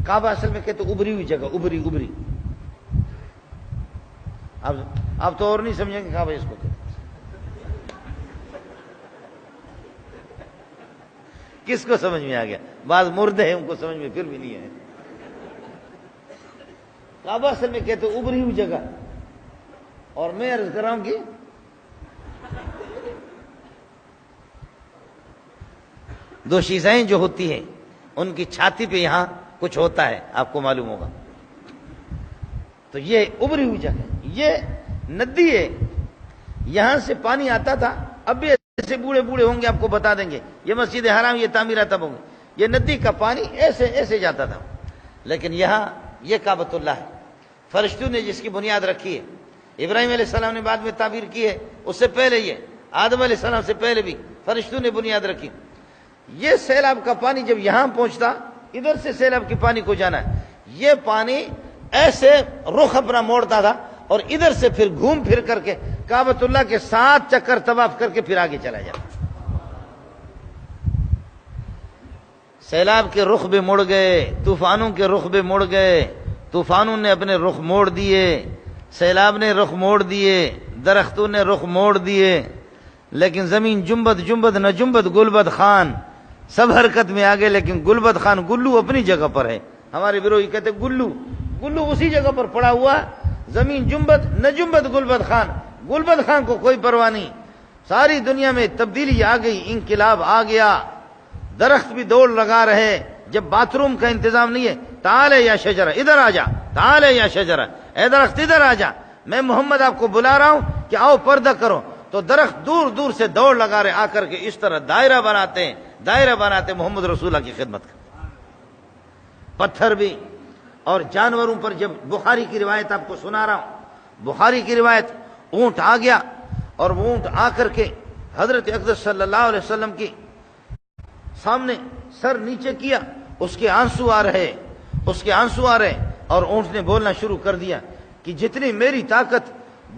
کعبہ اصل میں کہتے ابری ہوئی جگہ، ابری۔ اب تو اور نہیں سمجھیں گے کعبہ اس کو کہتے۔ کس کو سمجھ میں آ گیا؟ بعض مردے ہیں ان کو سمجھ میں پھر بھی نہیں ہے۔ کعبہ اصل میں کہتے ابری ہوئی جگہ، اور میں عرض کر رہا ہوں کہ دو شیزائیں جو ہوتی ہیں ان کی چھاتی پہ یہاں کچھ ہوتا ہے، آپ کو معلوم ہوگا۔ تو یہ ابری ہوئی جگہ، یہ ندی ہے، یہاں سے پانی آتا تھا، اب بھی ایسے بوڑھے ہوں گے آپ کو بتا دیں گے، یہ مسجد حرام یہ تعمیرات تب ہوں گے، یہ ندی کا پانی ایسے جاتا تھا، لیکن یہاں یہ کعبۃ اللہ ہے، فرشتوں نے جس کی بنیاد رکھی ہے، ابراہیم علیہ السلام نے بعد میں تعبیر کی ہے، اس سے پہلے یہ آدم علیہ السلام سے پہلے بھی فرشتوں نے بنیاد رکھی۔ یہ سیلاب کا پانی جب یہاں پہنچتا، ادھر سے سیلاب کے پانی کو جانا ہے، یہ پانی ایسے رخ اپنا موڑتا تھا اور ادھر سے پھر گھوم پھر کر کے کعبۃ اللہ کے 7 چکر طواف کر کے پھر آگے چلا جاتا۔ سیلاب کے رخ بھی مڑ گئے، طوفانوں کے رخ بھی مڑ گئے، طوفانوں نے اپنے رخ موڑ دیے، سیلاب نے رخ موڑ دیے، درختوں نے رخ موڑ دیے، لیکن زمین جنبد نہ جنبد گلبد خان سب حرکت میں آگے، لیکن گلبد خان گلو اپنی جگہ پر ہے۔ ہمارے بیروئی کہتے گلو اسی جگہ پر پڑا ہوا، زمین جنبد نہ جنبد گلبد خان کو کوئی پرواہ نہیں۔ ساری دنیا میں تبدیلی آ گئی، انقلاب آ گیا، درخت بھی دوڑ لگا رہے، جب باتھ روم کا انتظام نہیں ہے، تعالے یا شجرہ ادھر آ جا، تعالے یا شجرہ اے درخت ادھر آ جا، میں محمد آپ کو بلا رہا ہوں کہ آؤ پردہ کرو، تو درخت دور سے دوڑ لگا رہے، آ کر کے اس طرح دائرہ بناتے محمد رسول اللہ کی خدمت کا۔ پتھر بھی اور جانوروں پر، جب بخاری کی روایت آپ کو سنا رہا ہوں، بخاری کی روایت، اونٹ آ گیا اور وہ اونٹ آ کر کے حضرت اقدس صلی اللہ علیہ وسلم کی سامنے سر نیچے کیا، اس کے آنسو آ رہے اور اونٹ نے بولنا شروع کر دیا کہ جتنی میری طاقت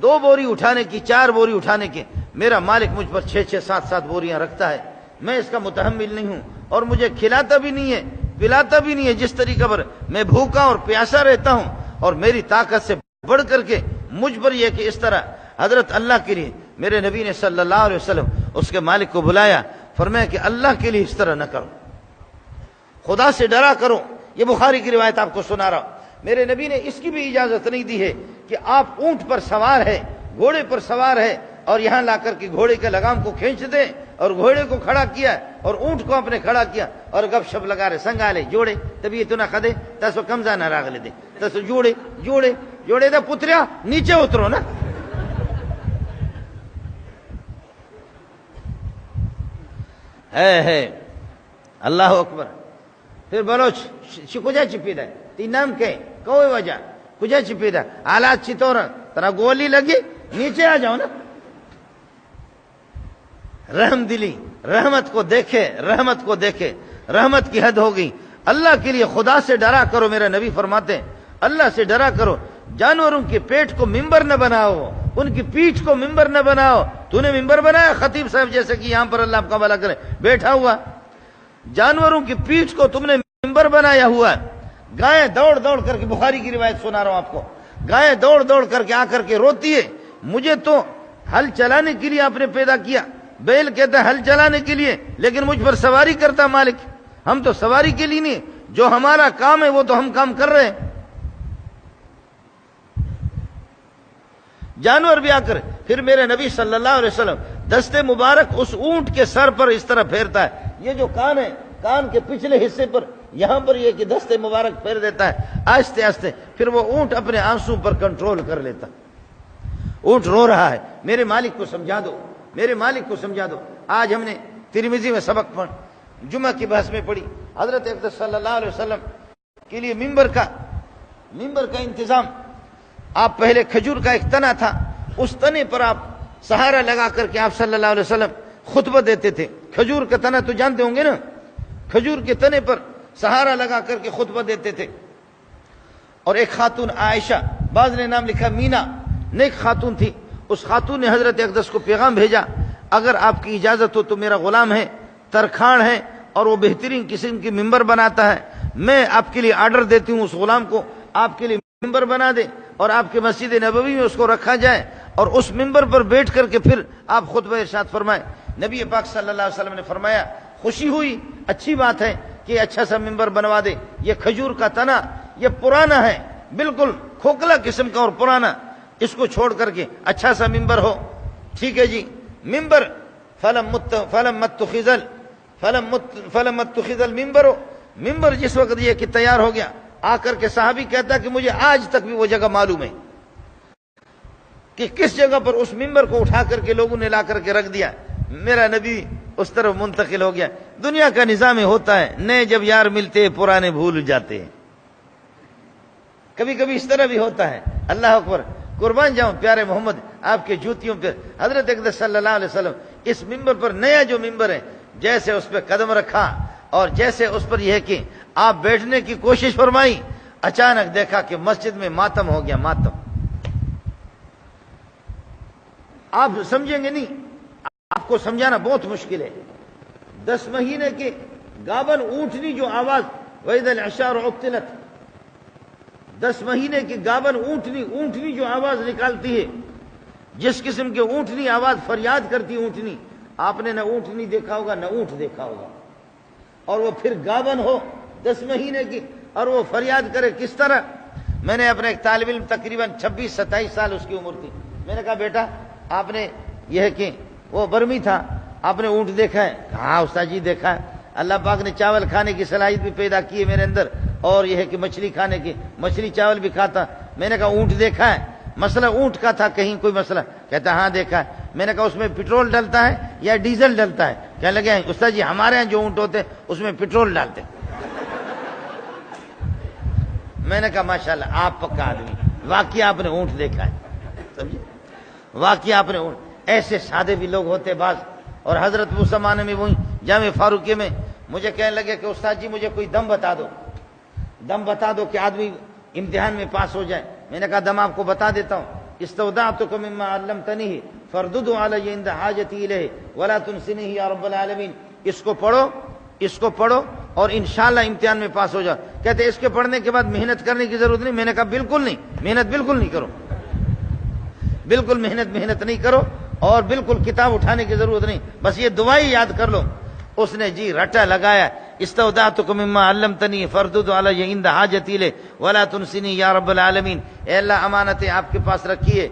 2 بوری اٹھانے کی، 4 بوری اٹھانے کے، میرا مالک مجھ پر 6 7 بوریاں رکھتا ہے، میں اس کا متحمل نہیں ہوں، اور مجھے کھلاتا بھی نہیں ہے، پلاتا بھی نہیں ہے، جس طریقے پر میں بھوکا اور پیاسا رہتا ہوں، اور میری طاقت سے بڑھ کر کے مجھ پر یہ کہ اس طرح حضرت اللہ کے لیے میرے نبی نے صلی اللہ علیہ وسلم اس کے مالک کو بلایا، فرمایا کہ اللہ کے لیے اس طرح نہ کرو، خدا سے ڈرا کرو۔ یہ بخاری کی روایت آپ کو سنا رہا ہوں۔ میرے نبی نے اس کی بھی اجازت نہیں دی ہے کہ آپ اونٹ پر سوار ہے، گھوڑے پر سوار ہے، اور یہاں لا کر کے گھوڑے کے لگام کو کھینچ دیں، اور گھوڑے کو کھڑا کیا اور اونٹ کو اپنے کھڑا کیا اور گپ شپ لگا رہے، سنگالے جوڑے تبھی تو نہ کھدے تسو کمزا نہ راغلے دے تسو جوڑے دا پتریا نیچے اترو نا۔ ہے اللہ اکبر۔ پھر بلوچ کجا چپیدا تی نام کہ کوئی وجہ کجا چپیدا حالات چطور ترا گولی لگی نیچے آ جاؤ نا۔ رحم دلی، رحمت کو دیکھے، رحمت کی حد ہو گئی۔ اللہ کے لیے خدا سے ڈرا کرو، میرا نبی فرماتے ہیں اللہ سے ڈرا کرو، جانوروں کے پیٹ کو ممبر نہ بناؤ، ان کی پیٹھ کو ممبر نہ بناؤ۔ تو نے ممبر بنایا خطیب صاحب جیسے کہ یہاں پر اللہ آپ کا بھلا کرے بیٹھا ہوا، جانوروں کی پیٹھ کو تم نے ممبر بنایا ہوا۔ گائے دوڑ کر کے، بخاری کی روایت سنا رہا ہوں آپ کو، گائے دوڑ کر کے آ کر کے روتی ہے، مجھے تو ہل چلانے کے لیے آپ نے پیدا کیا۔ بیل کہتا ہے ہل چلانے کے لیے، لیکن مجھ پر سواری کرتا مالک، ہم تو سواری کے لیے نہیں، جو ہمارا کام ہے وہ تو ہم کام کر رہے ہیں۔ جانور بھی آ کر پھر میرے نبی صلی اللہ علیہ وسلم دستے مبارک اس اونٹ کے سر پر اس طرح پھیرتا ہے، یہ جو کان ہے، کان کے پچھلے حصے پر یہاں پر یہ کہ دستے مبارک پھیر دیتا ہے آہستہ آہستہ، پھر وہ اونٹ اپنے آنسو پر کنٹرول کر لیتا۔ اونٹ رو رہا ہے، میرے مالک کو سمجھا دو، میرے مالک کو سمجھا دو۔ آج ہم نے ترمذی میں سبق پڑھ، جمعہ کی بحث میں پڑھی، حضرت اقدس صلی اللہ علیہ وسلم کے لیے ممبر کا انتظام، آپ پہلے کھجور کا ایک تنا تھا، اس تنے پر آپ سہارا لگا کر کے آپ صلی اللہ علیہ وسلم خطبہ دیتے تھے. کھجور کا تنا تو جانتے ہوں گے نا, کھجور کے تنے پر سہارا لگا کر کے خطبہ دیتے تھے. اور ایک خاتون عائشہ, بعض نے نام لکھا مینا, نیک خاتون تھی. اس خاتون نے حضرت اقدس کو پیغام بھیجا, اگر آپ کی اجازت ہو تو میرا غلام ہے, ترکھاڑ ہے, اور وہ بہترین قسم کی ممبر بناتا ہے, میں آپ کے لیے آرڈر دیتی ہوں اس غلام کو آپ کے لیے ممبر بنا دے اور آپ کے مسجد نبوی میں اس کو رکھا جائے اور اس ممبر پر بیٹھ کر کے پھر آپ خطبہ ارشاد فرمائیں. نبی پاک صلی اللہ علیہ وسلم نے فرمایا خوشی ہوئی, اچھی بات ہے کہ اچھا سا ممبر بنوا دے. یہ کھجور کا تنا یہ پرانا ہے, بالکل کھوکھلا قسم کا اور پرانا, اس کو چھوڑ کر کے اچھا سا ممبر ہو. ٹھیک ہے جی, ممبر فلم متخذ المنبر ہو. ممبر جس وقت یہ کہ تیار ہو گیا, آ کر کے صحابی کہتا کہ مجھے آج تک بھی وہ جگہ معلوم ہے کہ کس جگہ پر اس ممبر کو اٹھا کر کے لوگوں نے لا کر کے رکھ دیا. میرا نبی اس طرف منتقل ہو گیا. دنیا کا نظام ہوتا ہے, نئے جب یار ملتے پرانے بھول جاتے ہیں. کبھی کبھی اس طرح بھی ہوتا ہے. اللہ اکبر, قربان جاؤں پیارے محمد آپ کے جوتیوں پہ. حضرت اقدس صلی اللہ علیہ وسلم اس ممبر پر, نیا جو ممبر ہے, جیسے اس پہ قدم رکھا اور جیسے اس پر یہ ہے کہ آپ بیٹھنے کی کوشش فرمائی, اچانک دیکھا کہ مسجد میں ماتم ہو گیا. ماتم آپ سمجھیں گے نہیں, آپ کو سمجھانا بہت مشکل ہے. 10 مہینے کے گابن اونٹنی جو آواز, وَإِذَا الْعِشَارُ عُطِّلَتْ, 10 مہینے کی گابن اونٹنی جو آواز نکالتی ہے, جس قسم کے اونٹنی آواز فریاد کرتی اونٹنی, آپ نے نہ اونٹنی دیکھا ہوگا نہ اونٹ دیکھا ہوگا. اور وہ پھر گابن ہو 10 مہینے کی اور وہ فریاد کرے کس طرح. میں نے اپنے ایک طالب علم تقریباً 26-27 سال اس کی عمر تھی, میں نے کہا بیٹا آپ نے یہ ہے کہ وہ برمی تھا, آپ نے اونٹ دیکھا ہے؟ ہاں استاد جی دیکھا ہے. اللہ پاک نے چاول کھانے کی صلاحیت بھی پیدا کی ہے میرے اندر, اور یہ ہے کہ مچھلی کھانے کی, مچھلی چاول بھی کھاتا. میں نے کہا اونٹ دیکھا ہے؟ مسئلہ اونٹ کا تھا, کہیں کوئی مسئلہ؟ کہتا ہاں دیکھا ہے. میں نے کہا اس میں پٹرول ڈلتا ہے یا ڈیزل ڈلتا ہے؟ کہنے لگے استاد جی ہمارے یہاں جو اونٹ ہوتے ہیں اس میں پٹرول ڈالتے ہیں. میں نے کہا ماشاءاللہ آپ پکا آدمی, واقعی آپ نے اونٹ دیکھا ہے. سمجھے, واقعی آپ نے اونٹ. ایسے سادے بھی لوگ ہوتے بعض. اور حضرت وہ زمانے میں وہی جامع فاروقیہ میں مجھے کہنے لگے کہ استاد جی مجھے کوئی دم بتا دو, دم بتا دو کہ آدمی امتحان میں پاس ہو جائے. میں نے کہا دم آپ کو بتا دیتا ہوں. استودعتک مما علمتنی فردده علی عند حاجتی الیہ ولا تنسنیہ یا رب العالمین. اس کو پڑھو اور انشاءاللہ امتحان میں پاس ہو جاؤ. کہتے اس کے پڑھنے کے بعد محنت کرنے کی ضرورت نہیں. میں نے کہا بالکل نہیں, محنت بالکل نہیں کرو, بالکل محنت نہیں کرو, اور بالکل کتاب اٹھانے کی ضرورت نہیں, بس یہ دعائی یاد کر لو. اس نے جی رٹا لگایا, استودعتک مما علمتنی فردد علی عند حاجتی الیہ ولا تنسنی یا رب العالمین. اے اللہ امانتیں آپ کے پاس رکھی ہے,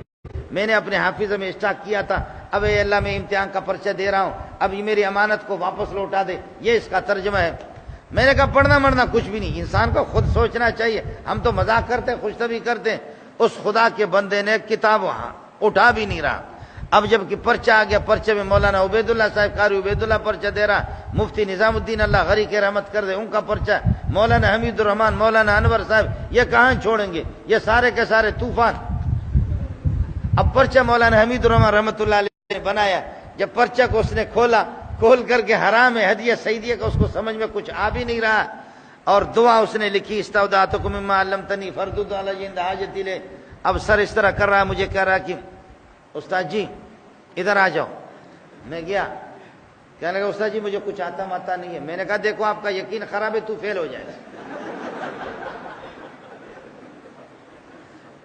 میں نے اپنے حافظ میں اسٹاک کیا تھا, اب اے اللہ میں امتحان کا پرچہ دے رہا ہوں, اب یہ میری امانت کو واپس لوٹا دے. یہ اس کا ترجمہ ہے. میں نے کہا پڑھنا مرنا کچھ بھی نہیں, انسان کو خود سوچنا چاہیے. ہم تو مذاق کرتے ہیں, خوش طبعی کرتے ہیں. اس خدا کے بندے نے کتاب وہاں اٹھا بھی نہیں رہا. اب جب کہ پرچہ آ گیا, پرچے میں مولانا عبید اللہ صاحب قاری عبید اللہ پرچہ دے رہا, مفتی نظام الدین اللہ غری کے رحمت کر دے ان کا پرچہ, مولانا حمید الرحمان, مولانا انور صاحب, یہ کہاں چھوڑیں گے, یہ سارے کے سارے طوفان. اب پرچہ مولانا حمید الرحمان رحمت اللہ علیہ نے بنایا. جب پرچہ کو اس نے کھول کر کے حرام ہے ہدیہ سیدیہ کا اس کو سمجھ میں کچھ آ بھی نہیں رہا, اور دعا اس نے لکھی استودعتک مما علمتنی فردد علی عند حاجتی الیہ. اب سر اس طرح کر رہا, مجھے کہہ رہا کہ استاد جی ادھر آ جاؤ. میں گیا, کہنے لگا استاد جی مجھے کچھ آتا نہیں ہے. میں نے کہا دیکھو آپ کا یقین خراب ہے, تو فیل ہو جائے گا.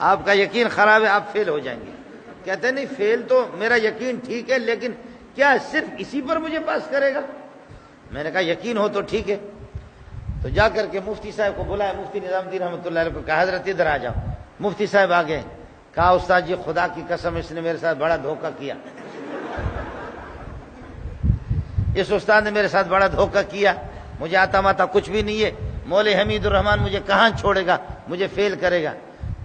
آپ کا یقین خراب ہے, آپ فیل ہو جائیں گے. کہتے نہیں فیل تو میرا یقین ٹھیک ہے, لیکن کیا صرف اسی پر مجھے پاس کرے گا؟ میں نے کہا یقین ہو تو ٹھیک ہے. تو جا کر کے مفتی صاحب کو بلایا, مفتی نظام الدین رحمۃ اللہ علیہ کو کہا حضرت ادھر آ جاؤ. مفتی صاحب آ گئے. کہا استاد جی خدا کی قسم اس نے میرے ساتھ بڑا دھوکہ کیا, اس استاد نے میرے ساتھ بڑا دھوکہ کیا, مجھے آتا ماتا کچھ بھی نہیں ہے. مولوی حمید الرحمان مجھے کہاں چھوڑے گا, مجھے فیل کرے گا.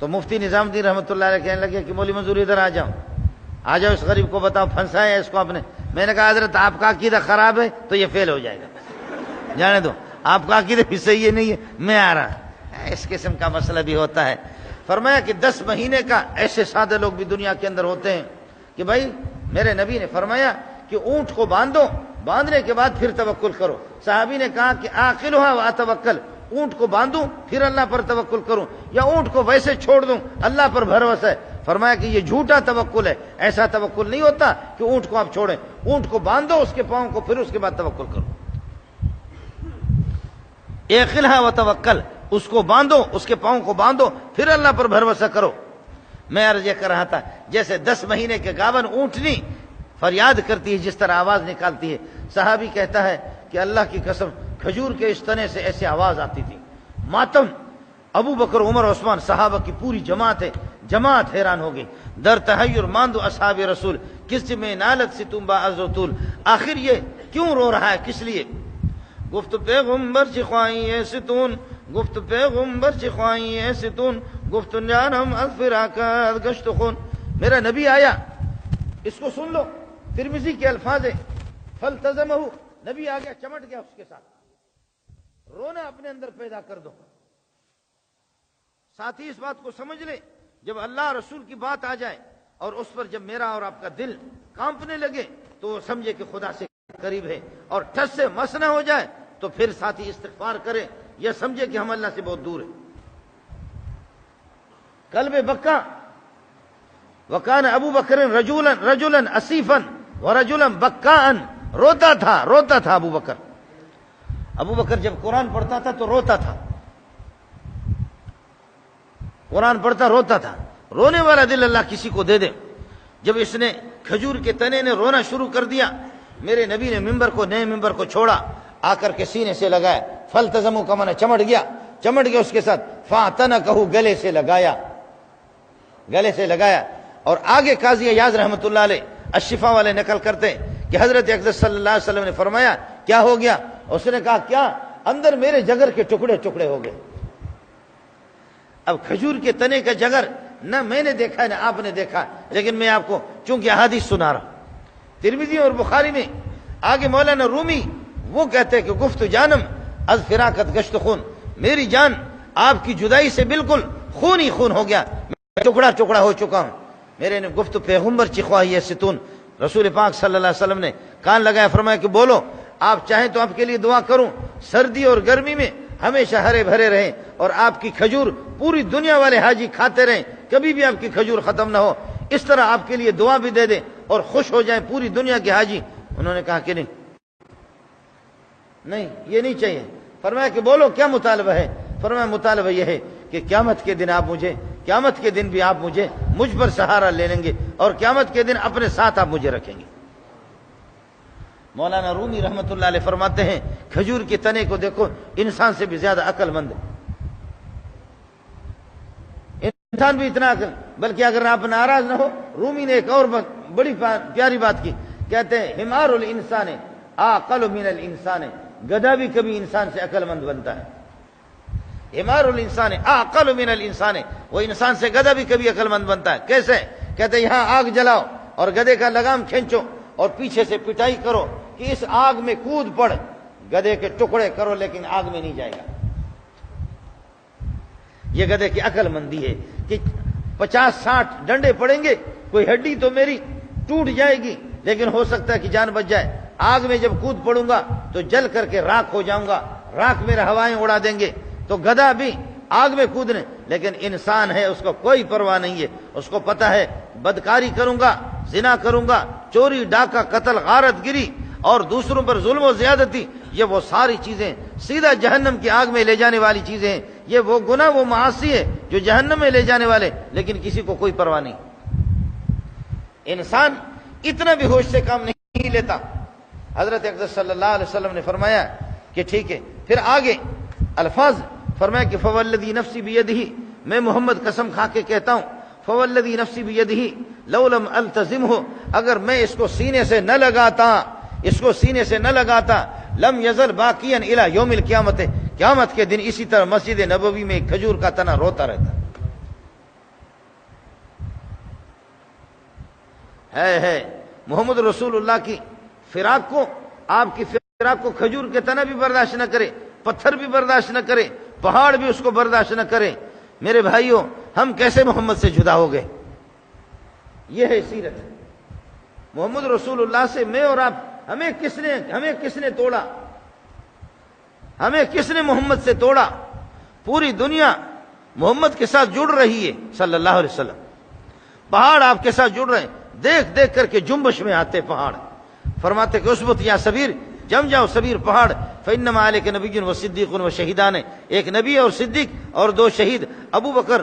تو مفتی نظام الدین رحمۃ اللہ علیہ کہنے لگے کہ مولوی منظور ادھر آ جاؤ, اس غریب کو بتاؤ, پھنسایا اس کو آپ نے. میں نے کہا حضرت آپ کا عقیدہ خراب ہے تو یہ فیل ہو جائے گا, جانے دو, آپ کا عقیدہ بھی صحیح ہے نہیں ہے, میں آ رہا. اس قسم کا مسئلہ بھی ہوتا ہے. فرمایا کہ 10 مہینے کا ایسے سادے لوگ بھی دنیا کے اندر ہوتے ہیں کہ بھائی میرے نبی نے فرمایا کہ اونٹ کو باندھو, باندھنے کے بعد پھر توکل کرو. صحابی نے کہا کہ عاقلھا واتوکل, اونٹ کو باندھوں پھر اللہ پر توکل کروں, یا اونٹ کو ویسے چھوڑ دوں, اللہ پر بھروسہ ہے. فرمایا کہ یہ جھوٹا توکل ہے, ایسا توکل نہیں ہوتا کہ اونٹ کو آپ چھوڑیں, اونٹ کو باندھو اس کے پاؤں کو, پھر اس کے بعد توکل کرو. عاقلھا وتوکل, اس کو باندھو, اس کے پاؤں کو باندھو, پھر اللہ پر بھروسہ کرو. میں عرض یہ کر رہا تھا, جیسے 10 مہینے کے گاون اونٹنی فریاد کرتی ہے جس طرح آواز نکالتی ہے, صحابی کہتا ہے کہ اللہ کی قسم کھجور کے اس تنے سے ایسی آواز آتی تھی. ماتم, ابو بکر عمر عثمان صحابہ کی پوری جماعت ہے, جماعت حیران ہو گئی. در تحیر ماندو اصحاب رسول, کس میں نالت سے تم باعز و طول, آخر یہ کیوں رو رہا ہے, کس لیے؟ گفت پیغمبر چی خواہی ستون, گفت پیغمبر چی خواہی ستون, گفت جانم از فراقت گشت خون. میرا نبی آیا, اس کو سن لو, ترمذی کے الفاظ ہیں, فلتزمہ, نبی آ گیا, چمٹ گیا اس کے ساتھ. رونا اپنے اندر پیدا کر دو. ساتھی اس بات کو سمجھ لیں, جب اللہ رسول کی بات آ جائے اور اس پر جب میرا اور آپ کا دل کانپنے لگے تو وہ سمجھے کہ خدا سے قریب ہے, اور ٹھس سے مس نہ ہو جائے تو پھر ساتھی استغفار کرے, یہ سمجھے کہ ہم اللہ سے بہت دور ہیں. قلب بکا, وکان ابو بکر رجلا اسیفا ورجلا بکاء, روتا تھا ابو بکر. ابو بکر جب قرآن پڑھتا تھا تو روتا تھا, قرآن پڑھتا روتا تھا. رونے والا دل اللہ کسی کو دے دے. جب اس نے کھجور کے تنے نے رونا شروع کر دیا, میرے نبی نے نئے ممبر کو چھوڑا, آ کر کے سینے سے لگایا. فلتزمو کا معنی چمٹ گیا اس کے ساتھ. فاعتنقہ, گلے سے لگایا. اور آگے قاضی ایاز رحمۃ اللہ علیہ الشفا والے نقل کرتے ہیں کہ حضرت اقدس صلی اللہ علیہ وسلم نے فرمایا کیا ہو گیا؟ اس نے کہا کیا؟ اندر میرے جگر کے ٹکڑے ٹکڑے ہو گئے. اب کھجور کے تنے کا جگر نہ میں نے دیکھا نہ آپ نے دیکھا, لیکن میں آپ کو چونکہ احادیث سنا رہا ہوں. ترمذی اور بخاری میں آگے مولانا رومی وہ کہتے ہیں کہ گفت جانم از فراقت گشت خون, میری جان آپ کی جدائی سے بالکل خون ہی خون ہو گیا, میں ٹکڑا ٹکڑا ہو چکا ہوں. میرے نے گفت پیغمبر چخواہی ستون, رسول پاک صلی اللہ علیہ وسلم نے کان لگایا, فرمایا کہ بولو, آپ چاہیں تو آپ کے لیے دعا کروں, سردی اور گرمی میں ہمیشہ ہرے بھرے رہیں اور آپ کی کھجور پوری دنیا والے حاجی کھاتے رہیں, کبھی بھی آپ کی کھجور ختم نہ ہو. اس طرح آپ کے لیے دعا بھی دے دیں اور خوش ہو جائیں پوری دنیا کے حاجی. انہوں نے کہا کہ نہیں یہ نہیں چاہیے. فرمایا کہ بولو کیا مطالبہ ہے؟ فرمایا مطالبہ یہ ہے کہ قیامت کے دن بھی آپ مجھ پر سہارا لے لیں گے, اور قیامت کے دن اپنے ساتھ آپ مجھے رکھیں گے. مولانا رومی رحمت اللہ علیہ فرماتے ہیں کھجور کے تنے کو دیکھو, انسان سے بھی زیادہ عقل مند ہے. انسان بھی اتنا عقل, بلکہ اگر آپ ناراض نہ ہو, رومی نے ایک اور بڑی پیاری بات کی, کہتے ہیں حمار الانسان عاقل من الانسان, گدھا بھی کبھی انسان سے عقل مند بنتا ہے. حمار الانسان عاقل من الانسان, وہ انسان سے گدھا بھی کبھی عقل مند بنتا ہے. کیسے؟ کہتے ہیں یہاں آگ جلاؤ اور گدھے کا لگام کھینچو اور پیچھے سے پٹائی کرو کہ اس آگ میں کود پڑ, گدھے کے ٹکڑے کرو لیکن آگ میں نہیں جائے گا. یہ گدھے کی عقل مندی ہے کہ 50-60 ڈنڈے پڑیں گے, کوئی ہڈی تو میری ٹوٹ جائے گی لیکن ہو سکتا ہے کہ جان بچ جائے. آگ میں جب کود پڑوں گا تو جل کر کے راکھ ہو جاؤں گا, راکھ میرے ہوائیں اڑا دیں گے. تو گدھا بھی آگ میں کودنے, لیکن انسان ہے, اس کو کوئی پرواہ نہیں ہے. اس کو پتہ ہے بدکاری کروں گا, زنا کروں گا, چوری ڈاکہ قتل غارت گری اور دوسروں پر ظلم و زیادتی, یہ وہ ساری چیزیں سیدھا جہنم کی آگ میں لے جانے والی چیزیں ہیں. یہ وہ گناہ وہ معاصی ہے جو جہنم میں لے جانے والے, لیکن کسی کو کوئی پرواہ نہیں. انسان اتنا بھی ہوش سے کام نہیں لیتا. حضرت اقدس صلی اللہ علیہ وسلم نے فرمایا کہ ٹھیک ہے. پھر آگے الفاظ فرمایا کہ فوالذی نفسی بیدہ, میں محمد قسم کھا کے کہتا ہوں, فوالذی نفسی بیدہ لو لم التزمہ, اگر میں اس کو سینے سے نہ لگاتا, لم یزل باقیا الی یوم القیامت, قیامت کے دن اسی طرح مسجد نبوی میں ایک کھجور کا تنا روتا رہتا. ہے محمد رسول اللہ کی فراق کو, آپ کی فراق کو کھجور کے تنا بھی برداشت نہ کرے, پتھر بھی برداشت نہ کرے, پہاڑ بھی اس کو برداشت نہ کرے. میرے بھائیوں, ہم کیسے محمد سے جدا ہو گئے؟ یہ ہے سیرت. محمد رسول اللہ سے میں اور آپ ہمیں کس نے توڑا؟ ہمیں کس نے محمد سے توڑا؟ پوری دنیا محمد کے ساتھ جڑ رہی ہے صلی اللہ علیہ وسلم. پہاڑ آپ کے ساتھ جڑ رہے ہیں، دیکھ دیکھ کر کے جنبش میں آتے پہاڑ. فرماتے کہ اسبت یا سبیر، جم جاؤ سبیر پہاڑ. فإنما علیک نبی و صدیق و شہیدان، ایک نبی اور صدیق اور 2 شہید، ابو بکر،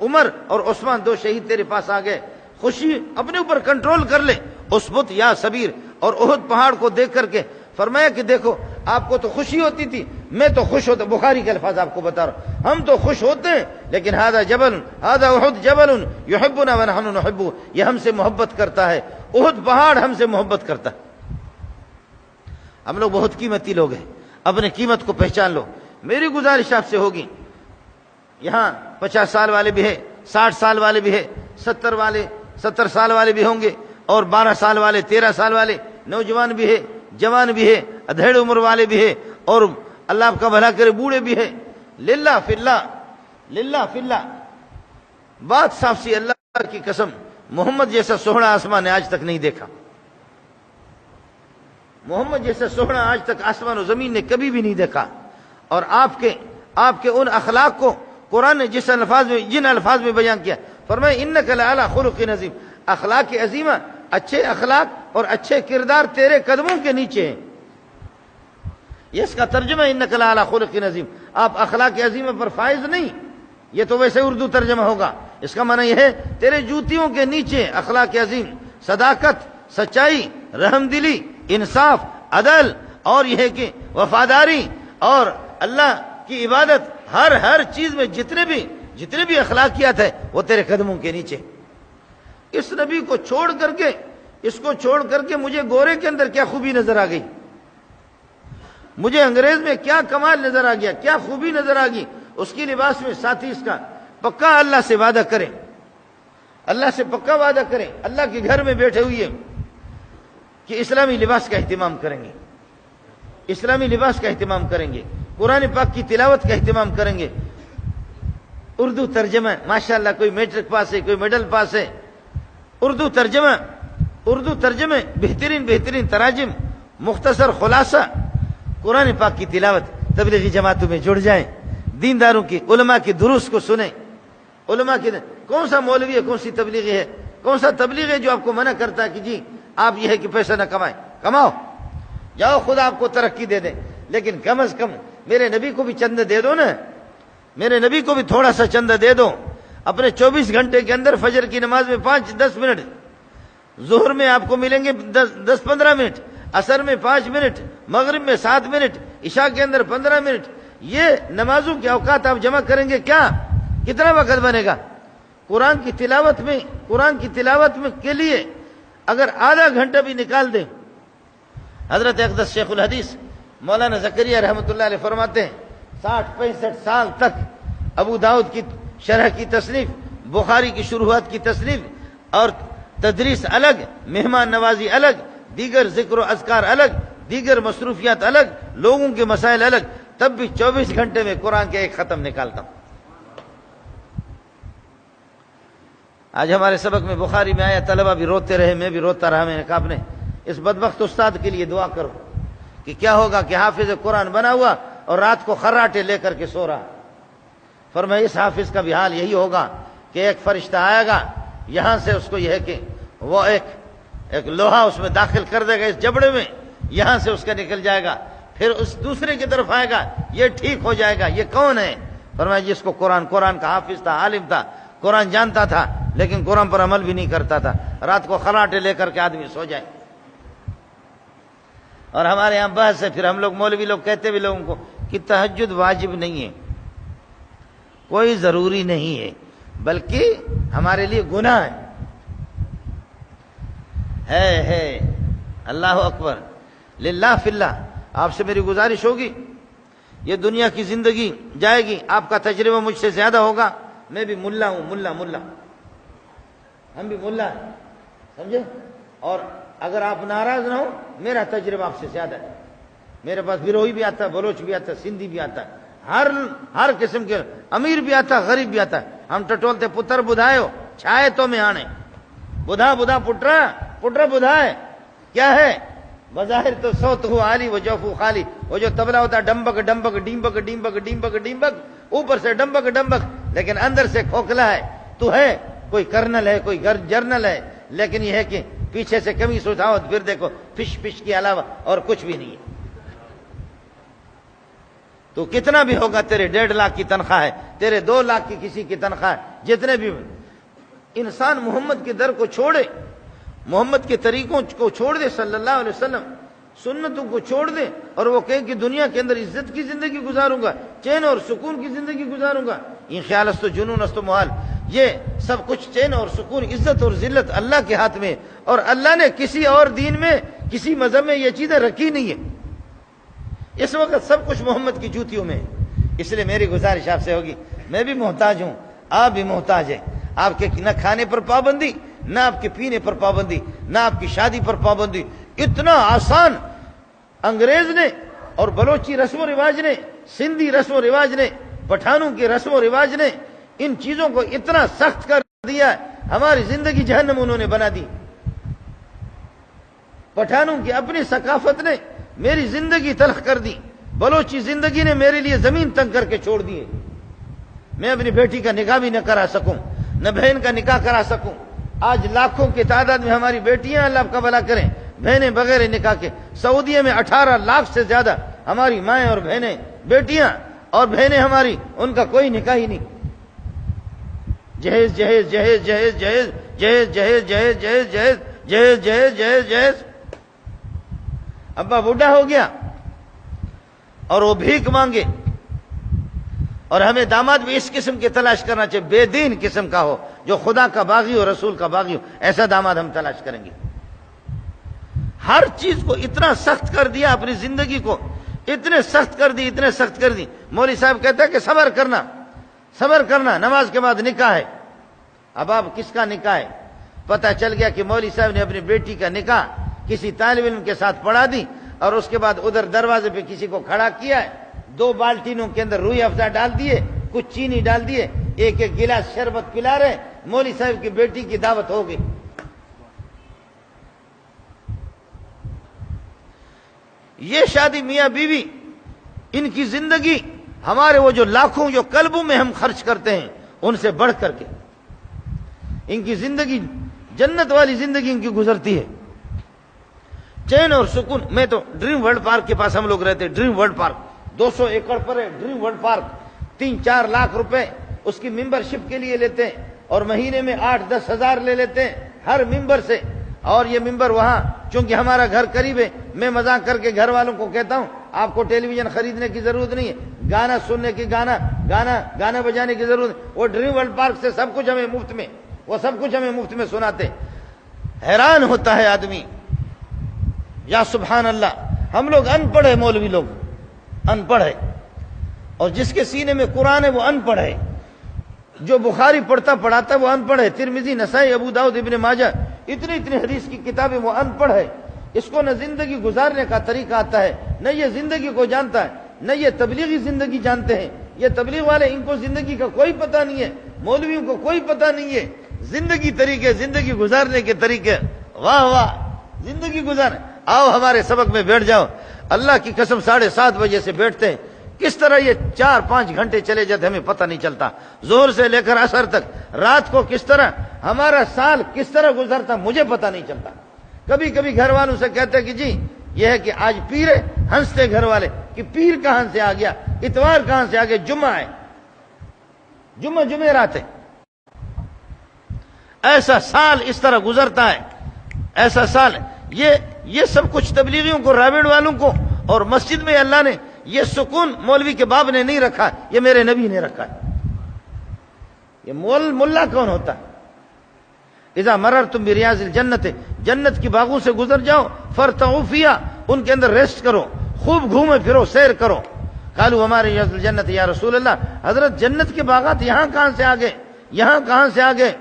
عمر اور عثمان 2 شہید تیرے پاس آ گئے. خوشی اپنے اوپر کنٹرول کر لے. اسبت یا سبیر. اور احد پہاڑ کو دیکھ کر کے فرمایا کہ دیکھو آپ کو تو خوشی ہوتی تھی، میں تو خوش ہوتا. بخاری کے الفاظ آپ کو بتا رہا ہوں، ہم تو خوش ہوتے ہیں لیکن ہذا جبل، ہذا احد جبل یحبنا ونحن نحبه، یہ ہم سے محبت کرتا ہے. احد پہاڑ ہم سے محبت کرتا ہے. ہم لوگ بہت قیمتی لوگ ہیں، اپنے قیمت کو پہچان لو. میری گزارش آپ سے ہوگی، یہاں 50 سال والے بھی ہیں، 60 سال والے بھی ہیں، 70 سال والے بھی ہوں گے، اور 12 سال والے، 13 سال والے، نوجوان بھی ہے، جوان بھی ہے، ادھیڑ عمر والے بھی ہے، اور اللہ آپ کا بھلا کرے بوڑھے بھی ہے. للہ فی اللہ، للہ فی اللہ، بات صاف سی، اللہ کی قسم محمد جیسا سوہنا آسمان نے آج تک نہیں دیکھا. محمد جیسا سوہنا آج تک آسمان و زمین نے کبھی بھی نہیں دیکھا. اور آپ کے ان اخلاق کو قرآن نے جن الفاظ میں بیان کیا، فرمایا انک لعلی خلق عظیم، اخلاق عظیمہ، اچھے اخلاق اور اچھے کردار تیرے قدموں کے نیچے ہیں. یہ اس کا ترجمہ انک لعلی خلق عظیم. آپ اخلاق عظیمہ پر فائز نہیں، یہ تو ویسے اردو ترجمہ ہوگا. اس کا معنی یہ ہے تیرے جوتیوں کے نیچے اخلاق عظیم، صداقت، سچائی، رحم دلی، انصاف، عدل، اور یہ ہے کہ وفاداری اور اللہ کی عبادت، ہر چیز میں جتنے بھی اخلاقیات ہے وہ تیرے قدموں کے نیچے. اس نبی کو چھوڑ کر کے مجھے گورے کے اندر کیا خوبی نظر آ گئی، مجھے انگریز میں کیا کمال نظر آ گیا، کیا خوبی نظر آ گئی. اس کی لباس میں ساتھی اس کا پکا اللہ سے وعدہ کریں، اللہ سے پکا وعدہ کریں، اللہ کے گھر میں بیٹھے ہوئے کہ اسلامی لباس کا اہتمام کریں گے، اسلامی لباس کا اہتمام کریں گے، قرآن پاک کی تلاوت کا اہتمام کریں گے. اردو ترجمہ ماشاءاللہ، کوئی میٹرک پاس ہے، کوئی میڈل پاس ہے. اردو ترجمہ بہترین تراجم، مختصر خلاصہ. قرآن پاک کی تلاوت، تبلیغی جماعتوں میں جڑ جائیں، دینداروں کی، علماء کی دروس کو سنیں. علماء کی کون سا مولوی ہے، کون سی تبلیغی ہے، کون سا تبلیغ ہے جو آپ کو منع کرتا ہے کہ جی آپ یہ ہے کہ پیسہ نہ کمائیں، کماؤ، جاؤ خدا آپ کو ترقی دے دے، لیکن کم از کم میرے نبی کو بھی چند دے دو نا، میرے نبی کو بھی تھوڑا سا چند دے دو. اپنے 24 گھنٹے کے اندر فجر کی نماز میں 5-10 منٹ، ظہر میں آپ کو ملیں گے 10-15 منٹ، عصر میں 5 منٹ، مغرب میں 7 منٹ، عشاء کے اندر 15 منٹ. یہ نمازوں کے اوقات آپ جمع کریں گے کتنا وقت بنے گا؟ قرآن کی تلاوت میں کے لیے اگر آدھا گھنٹہ بھی نکال دیں. حضرت اقدس شیخ الحدیث مولانا زکریہ رحمۃ اللہ علیہ فرماتے ہیں 60-65 سال تک ابو داؤد کی شرح کی تصنیف، بخاری کی شروحات کی تصنیف، اور تدریس الگ، مہمان نوازی الگ، دیگر ذکر و اذکار الگ، دیگر مصروفیات الگ، لوگوں کے مسائل الگ، تب بھی 24 گھنٹے میں قرآن کے ایک ختم نکالتا ہوں. آج ہمارے سبق میں بخاری میں آیا، طلبہ بھی روتے رہے، میں بھی روتا رہا. میں نے کہا اپنے اس بدبخت استاد کے لیے دعا کرو کہ کیا ہوگا کہ حافظ قرآن بنا ہوا اور رات کو خراٹے لے کر کے سو رہا. فرمایا اس حافظ کا بھی حال یہی ہوگا کہ ایک فرشتہ آئے گا، یہاں سے اس کو یہ ہے کہ وہ ایک لوہا اس میں داخل کر دے گا اس جبڑے میں، یہاں سے اس کا نکل جائے گا، پھر اس دوسرے کی طرف آئے گا، یہ ٹھیک ہو جائے گا. یہ کون ہے؟ فرمایا جس کو قرآن کا حافظ تھا، عالم تھا، قرآن جانتا تھا لیکن قرآن پر عمل بھی نہیں کرتا تھا. رات کو خراٹے لے کر کے آدمی سو جائے. اور ہمارے یہاں بحث ہے، پھر ہم لوگ مولوی لوگ کہتے بھی لوگوں کو کہ تہجد واجب نہیں ہے، کوئی ضروری نہیں ہے، بلکہ ہمارے لیے گناہ ہے. اللہ اکبر، للہ فی اللہ. آپ سے میری گزارش ہوگی، یہ دنیا کی زندگی جائے گی، آپ کا تجربہ مجھ سے زیادہ ہوگا. میں بھی ملا ہوں، ملا ہم بھی ملا ہیں، سمجھے؟ اور اگر آپ ناراض نہ ہو، میرا تجربہ آپ سے زیادہ ہے. میرے پاس گروہی بھی آتا ہے، بلوچ بھی آتا ہے، سندھی بھی آتا ہے، ہر قسم کے، امیر بھی آتا ہے، غریب بھی آتا ہے. ہم ٹٹولتے پتر بدھائے ہو چھائے تو میں آنے، بدھا پٹرا پٹرا بدھا ہے. کیا ہے؟ بظاہر تو صوت ہو عالی و جوفو خالی. وہ جو تبلا ہوتا ہے ڈمبک ڈمبک ڈیمبک ڈیمبک ڈیمبک ڈیمبک، اوپر سے ڈمبک ڈمبک، لیکن اندر سے کھوکھلا ہے. تو ہے کوئی کرنل ہے، کوئی جرنل ہے، لیکن یہ ہے کہ پیچھے سے کمی سوچاؤ پھر دیکھو فش فش کے علاوہ اور کچھ بھی نہیں ہے. تو کتنا بھی ہوگا، تیرے 1.5 لاکھ کی تنخواہ ہے، تیرے 2 لاکھ کی کسی کی تنخواہ ہے، جتنے بھی انسان محمد کے در کو چھوڑے، محمد کے طریقوں کو چھوڑ دے صلی اللہ علیہ وسلم، سنتوں کو چھوڑ دے، اور وہ کہے کہ دنیا کے اندر عزت کی زندگی گزاروں گا، چین اور سکون کی زندگی گزاروں گا، یہ خیال است و جنون است و محال. یہ سب کچھ چین اور سکون، عزت اور ذلت اللہ کے ہاتھ میں، اور اللہ نے کسی اور دین میں، کسی مذہب میں یہ چیزیں رکھی نہیں ہیں. اس وقت سب کچھ محمد کی جوتیوں میں. اس لیے میری گزارش آپ سے ہوگی، میں بھی محتاج ہوں، آپ بھی محتاج ہیں. آپ کے نہ کھانے پر پابندی، نہ آپ کے پینے پر پابندی، نہ آپ کی شادی پر پابندی. اتنا آسان انگریز نے اور بلوچی رسم و رواج نے، سندھی رسم و رواج نے، پٹھانوں کے رسم و رواج نے ان چیزوں کو اتنا سخت کر دیا، ہماری زندگی جہنم انہوں نے بنا دی. پٹھانوں کی اپنی ثقافت نے میری زندگی تلخ کر دی. بلوچی زندگی نے میرے لیے زمین تنگ کر کے چھوڑ دیے. میں اپنی بیٹی کا نکاح بھی نہ کرا سکوں، نہ بہن کا نکاح کرا سکوں. آج لاکھوں کی تعداد میں ہماری بیٹیاں، اللہ کا بھلا کریں، بہنیں بغیر نکاح کے. سعودیہ میں 18 لاکھ سے زیادہ ہماری مائیں اور بہنیں، بیٹیاں اور بہنیں ہماری، ان کا کوئی نکاح ہی نہیں. جہیز جہیز جہیز جہیز جہیز جہیز جہیز جہیز جہیز جہیز جہیز جہیز جہیز جہیز. ابا بوڑھا ہو گیا اور وہ بھیک مانگے، اور ہمیں داماد بھی اس قسم کی تلاش کرنا چاہیے، بے دین قسم کا ہو، جو خدا کا باغی ہو، رسول کا باغی ہو. ایسا داماد ہم تلاش کریں گے. ہر چیز کو اتنا سخت کر دیا، اپنی زندگی کو اتنے سخت کر دی، اتنے سخت کر دی. مولوی صاحب کہتا ہے کہ صبر کرنا، صبر کرنا، نماز کے بعد نکاح ہے. اب آپ کس کا نکاح ہے؟ پتہ چل گیا کہ مولوی صاحب نے اپنی بیٹی کا نکاح کسی طالب علم کے ساتھ پڑھا دی، اور اس کے بعد ادھر دروازے پہ کسی کو کھڑا کیا ہے، 2 بالٹینوں کے اندر روئی افزا ڈال دیے، کچھ چینی ڈال دیے، ایک ایک گلاس شربت پلا رہے. مولوی صاحب کی بیٹی کی دعوت ہو گئی. یہ شادی میاں بیوی، ان کی زندگی ہمارے وہ جو لاکھوں جو قلبوں میں ہم خرچ کرتے ہیں ان سے بڑھ کر کے ان کی زندگی، جنت والی زندگی ان کی گزرتی ہے. چین اور سکون. میں تو ڈریم ورلڈ پارک کے پاس ہم لوگ رہتے ہیں. ڈریم ورلڈ پارک 200 ایکڑ پر ہے. ڈریم ورلڈ پارک 3-4 لاکھ روپے اس کی ممبر شپ کے لیے لیتے ہیں، اور مہینے میں 8-10 ہزار لے لیتے ہیں ہر ممبر سے. اور یہ ممبر وہاں، چونکہ ہمارا گھر قریب ہے، میں مذاق کر کے گھر والوں کو کہتا ہوں آپ کو ٹیلی ویژن خریدنے کی ضرورت نہیں ہے، گانا سننے کی، گانا بجانے کی ضرورت ہے. وہ ڈریم ورلڈ پارک سے سب کچھ ہمیں مفت میں، وہ سب کچھ ہمیں مفت میں سناتے. حیران ہوتا ہے آدمی، یا سبحان اللہ. ہم لوگ ان پڑھ ہے، مولوی لوگ ان پڑھ ہے، اور جس کے سینے میں قرآن ہے وہ ان پڑھ ہے. جو بخاری پڑھتا پڑھاتا ہے وہ ان پڑھ ہے. ترمذی، نسائی، ابو داؤد، ابن ماجہ، اتنی حدیث کی کتابیں، وہ ان پڑھ ہے. اس کو نہ زندگی گزارنے کا طریقہ آتا ہے، نہ یہ زندگی کو جانتا ہے، نہ یہ تبلیغی زندگی جانتے ہیں. یہ تبلیغ والے، ان کو زندگی کا کوئی پتہ نہیں ہے، مولویوں کو کوئی پتہ نہیں ہے زندگی طریقے، زندگی گزارنے کے طریقے. واہ واہ، زندگی گزار. آؤ ہمارے سبق میں بیٹھ جاؤ. اللہ کی قسم 7:30 بجے سے بیٹھتے ہیں، کس طرح یہ 4-5 گھنٹے چلے جاتے ہمیں پتہ نہیں چلتا. ظہر سے لے کر عصر تک، رات کو کس طرح ہمارا سال کس طرح گزرتا مجھے پتہ نہیں چلتا. کبھی کبھی گھر والوں سے کہتے کہ جی یہ ہے کہ آج پیر ہے، ہنستے گھر والے کہ پیر کہاں سے آ گیا، اتوار کہاں سے آ گیا، جمعہ ہے، جمعرات ہے. ایسا سال اس طرح گزرتا ہے، ایسا سال. یہ سب کچھ تبلیغیوں کو، راوڑ والوں کو، اور مسجد میں اللہ نے یہ سکون مولوی کے باپ نے نہیں رکھا، یہ میرے نبی نے رکھا ہے. یہ ملا کون ہوتا ہے؟ اذا مررتم بریاض الجنت، جنت کی باغوں سے گزر جاؤ، فرتعوا فیہا، ان کے اندر ریسٹ کرو، خوب گھومے پھرو، سیر کرو. قالوا ہمارے ریاض الجنت یا رسول اللہ، حضرت جنت کے باغات یہاں کہاں سے آ گئے، یہاں کہاں سے آ گئے،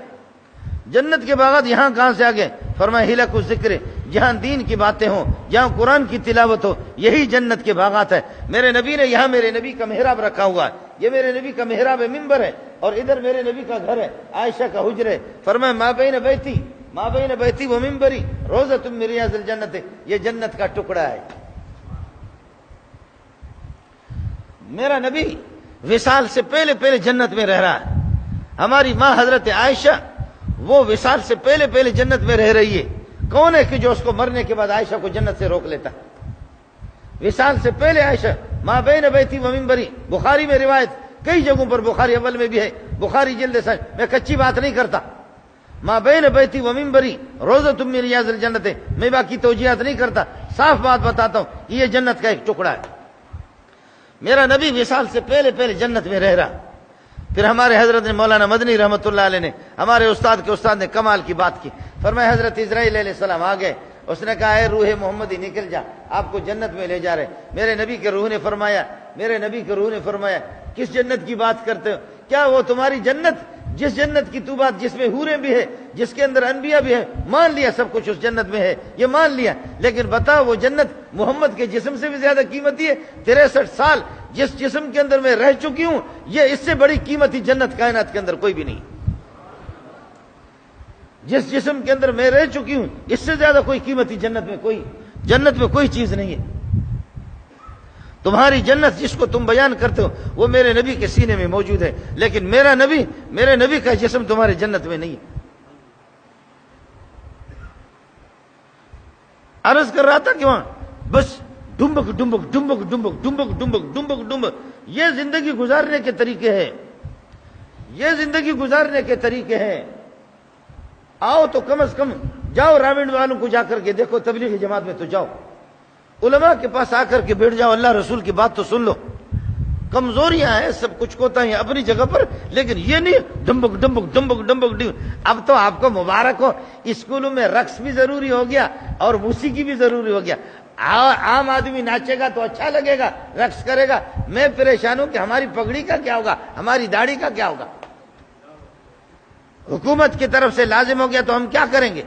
جنت کے باغات یہاں کہاں سے آ گئے؟ فرمایا ہلک الذکر، جہاں دین کی باتیں ہوں، جہاں قرآن کی تلاوت ہو، یہی جنت کے باغات ہے. میرے نبی نے یہاں میرے نبی کا محراب رکھا ہوا ہے، یہ میرے نبی کا محراب ممبر ہے، اور ادھر میرے نبی کا گھر ہے، عائشہ کا حجر ہے. فرمایا ما بین بیتی ما بین بیتی و منبری روضۃ من ریاض الجنت، یہ جنت کا ٹکڑا ہے۔ میرا نبی وصال سے پہلے پہلے جنت میں رہ رہا ہے۔ ہماری ماں حضرت عائشہ وہ وصال سے پہلے پہلے جنت میں رہ رہی ہے۔ کون ہے کہ جو اس کو مرنے کے بعد عائشہ کو جنت سے روک لیتا؟ وصال سے پہلے عائشہ ما بین بیتی و منبری، بخاری میں روایت کئی جگہوں پر، بخاری اول میں بھی ہے، بخاری جلد سچ، میں کچی بات نہیں کرتا۔ ما بین بیتی و منبری روضۃ من ریاض الجنت، میں باقی توجیہات نہیں کرتا، صاف بات بتاتا ہوں، یہ جنت کا ایک ٹکڑا ہے۔ میرا نبی وصال سے پہلے پہلے جنت میں رہ رہا۔ پھر ہمارے حضرت مولانا مدنی رحمۃ اللہ علیہ نے، ہمارے استاد کے استاد نے کمال کی بات کی، فرمایا حضرت اسرائیل علیہ السلام آ گئے، اس نے کہا اے روح محمدی نکل جا، آپ کو جنت میں لے جا رہے۔ میرے نبی کے روح نے فرمایا کس جنت کی بات کرتے ہو؟ کیا وہ تمہاری جنت، جس جنت کی تو بات، جس میں حوریں بھی ہے، جس کے اندر انبیاء بھی ہے، مان لیا سب کچھ اس جنت میں ہے، یہ مان لیا، لیکن بتا وہ جنت محمد کے جسم سے بھی زیادہ قیمتی ہے؟ 63 سال جس جسم کے اندر میں رہ چکی ہوں، یہ اس سے بڑی قیمتی جنت کائنات کے اندر کوئی بھی نہیں۔ جس جسم کے اندر میں رہ چکی ہوں، اس سے زیادہ کوئی قیمتی جنت میں کوئی چیز نہیں ہے۔ تمہاری جنت جس کو تم بیان کرتے ہو وہ میرے نبی کے سینے میں موجود ہے، لیکن میرے نبی کا جسم تمہارے جنت میں نہیں ہے۔ عرض کر رہا تھا کہ وہاں بس ڈمبک ڈمبک ڈمبک ڈمبک ڈمبک ڈمبک ڈمبک ڈمبک، یہ زندگی گزارنے کے طریقے ہیں، آؤ تو کم از کم جاؤ راوند والوں کو جا کر کے دیکھو، تبلیغی جماعت میں تو جاؤ، علماء کے پاس آ کر کے بیٹھ جاؤ، اللہ رسول کی بات تو سن لو۔ کمزوریاں ہیں، سب کچھ کوتا ہے اپنی جگہ پر، لیکن یہ نہیں ڈمبک ڈمبک ڈمبک ڈمبک ڈمبک۔ اب تو آپ کو مبارک ہو، اسکولوں میں رقص بھی ضروری ہو گیا اور موسیقی بھی ضروری ہو گیا۔ عام آدمی ناچے گا تو اچھا لگے گا، رقص کرے گا، میں پریشان ہوں کہ ہماری پگڑی کا کیا ہوگا، ہماری داڑھی کا کیا ہوگا۔ حکومت کی طرف سے لازم ہو گیا تو ہم کیا کریں گے؟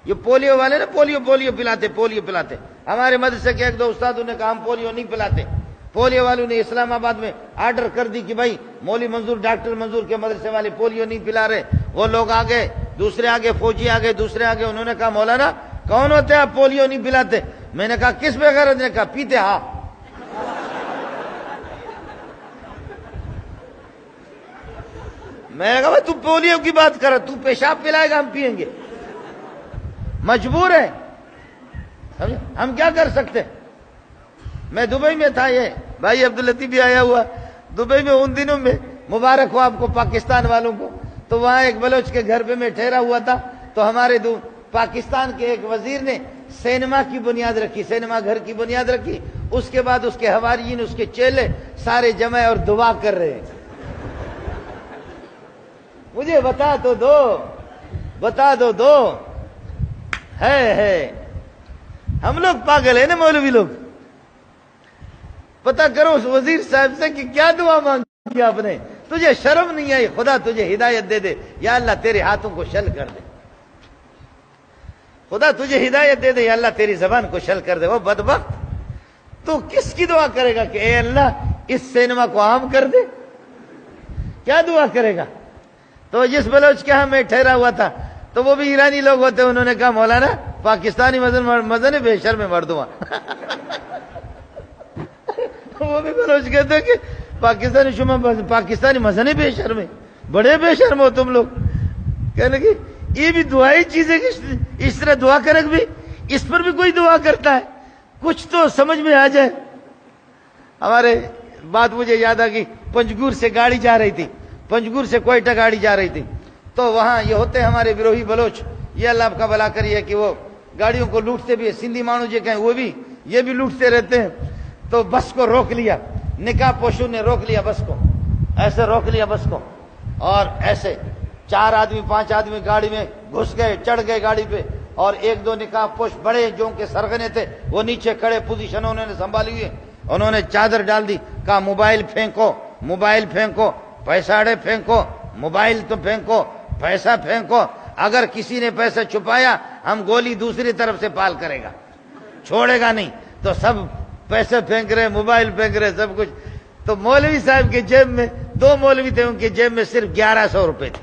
یہ پولیو والے نا پولیو پلاتے، ہمارے مدرسے کے ایک دو استادوں نے کہا ہم پولیو نہیں پلاتے۔ پولیو والوں نے اسلام آباد میں آرڈر کر دی کہ بھائی مولوی منظور، ڈاکٹر منظور کے مدرسے والے پولیو نہیں پلا رہے۔ وہ لوگ آگے، دوسرے آگے، فوجی آگے، دوسرے آگے، انہوں نے کہا مولانا کون ہوتے ہیں آپ پولیو نہیں پلاتے؟ میں نے کہا کس بغیر؟ نے کہا پیتے ہاں۔ میں نے کہا بھائی تو پولیو کی بات کر، تو پیشاب پلائے گا ہم پیئیں گے، مجبور ہے، ہم کیا کر سکتے۔ میں دبئی میں تھا، یہ بھائی عبداللطیف بھی آیا ہوا دبئی میں ان دنوں میں، مبارک ہو آپ کو پاکستان والوں کو۔ تو وہاں ایک بلوچ کے گھر پہ میں ٹھہرا ہوا تھا، تو ہمارے پاکستان کے ایک وزیر نے سینما کی بنیاد رکھی، سینما گھر کی بنیاد رکھی۔ اس کے بعد اس کے حواریین، اس کے چیلے سارے جمع اور دعا کر رہے ہیں۔ مجھے بتا دو ہے ہم لوگ پاگل ہیں نا مولوی لوگ۔ پتہ کرو اس وزیر صاحب سے کہ کیا دعا مانگی آپ نے، تجھے شرم نہیں آئی؟ خدا تجھے ہدایت دے دے، یا اللہ تیرے ہاتھوں کو شل کر دے، خدا تجھے ہدایت دے دے، یا اللہ تیری زبان کو شل کر دے۔ وہ بدبخت تو کس کی دعا کرے گا کہ اے اللہ اس سینما کو عام کر دے؟ کیا دعا کرے گا؟ تو جس بلوچ کے ہاں میں ٹھہرا ہوا تھا، تو وہ بھی ایرانی لوگ ہوتے، انہوں نے کہا مولانا پاکستانی مزن بے شرم میں مردوں۔ وہ بھی بلوچ کہتے ہیں کہ پاکستانی مزن بے شرم، بڑے بے شرم ہو تم لوگ۔ کہنے کہ یہ بھی دعائی چیز ہے کہ اس طرح دعا کرے بھی، اس پر بھی کوئی دعا کرتا ہے، کچھ تو سمجھ میں آ جائے۔ ہمارے بات مجھے یاد آ گئی، پنجگور سے گاڑی جا رہی تھی، پنجگور سے کوئٹہ گاڑی جا رہی تھی، تو وہاں یہ ہوتے ہیں ہمارے بروہی بلوچ، یہ اللہ کا بھلا کریے کہ وہ گاڑیوں کو لوٹتے بھی، سندھی مانو جو کہیں وہ بھی یہ بھی لوٹتے رہتے ہیں۔ تو بس کو روک لیا، نکاح پوشوں نے روک لیا بس کو، ایسے روک لیا بس کو، اور ایسے 4 آدمی 5 آدمی گاڑی میں گھس گئے، چڑھ گئے گاڑی پہ، اور 1-2 نکاح پوش بڑے جو کے سرغنے تھے وہ نیچے کھڑے پوزیشن انہوں نے سنبھالی ہوئی، انہوں نے چادر ڈال دی، کہا موبائل پھینکو، پیسہ پھینکو، موبائل تو پھینکو، پیسہ پھینکو، اگر کسی نے پیسہ چھپایا ہم گولی دوسری طرف سے پال کرے گا، چھوڑے گا نہیں۔ تو سب پیسے پھینک رہے، موبائل پھینک رہے، سب کچھ۔ تو مولوی صاحب کے جیب میں 2 مولوی تھے، ان کے جیب میں صرف 1100 روپے تھے۔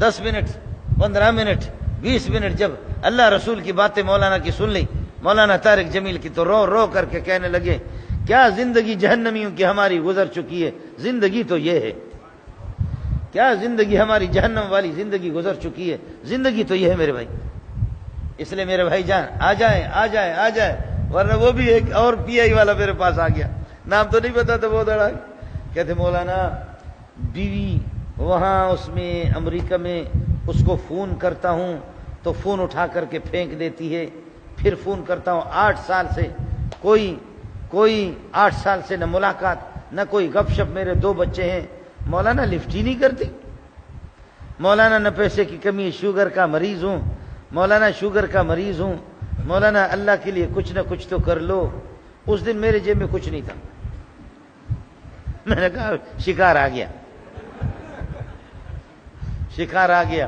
10 منٹ 15 منٹ 20 منٹ جب اللہ رسول کی باتیں مولانا کی سن لی، مولانا طارق جمیل کی، تو رو رو کر کے کہنے لگے کیا زندگی جہنمیوں کی ہماری گزر چکی ہے، زندگی تو یہ ہے، کیا زندگی ہماری جہنم والی زندگی گزر چکی ہے، زندگی تو یہ ہے میرے بھائی۔ اس لیے میرے بھائی جان آ جائیں آ جائیں آ جائیں، ورنہ وہ بھی ایک اور پی آئی والا میرے پاس آ گیا، نام تو نہیں پتا تھا، بہت بڑا، کہتے مولانا بیوی وہاں اس میں امریکہ میں اس کو فون کرتا ہوں تو فون اٹھا کر کے پھینک دیتی ہے، پھر فون کرتا ہوں 8 سال سے کوئی 8 سال سے نہ ملاقات نہ کوئی گپ شپ، میرے 2 بچے ہیں، مولانا لفٹ ہی نہیں کرتی، مولانا نہ پیسے کی کمی، شوگر کا مریض ہوں مولانا، شوگر کا مریض ہوں مولانا، اللہ کے لیے کچھ نہ کچھ تو کر لو۔ اس دن میرے جیب میں کچھ نہیں تھا، میں نے کہا شکار آ گیا، شکار آ گیا۔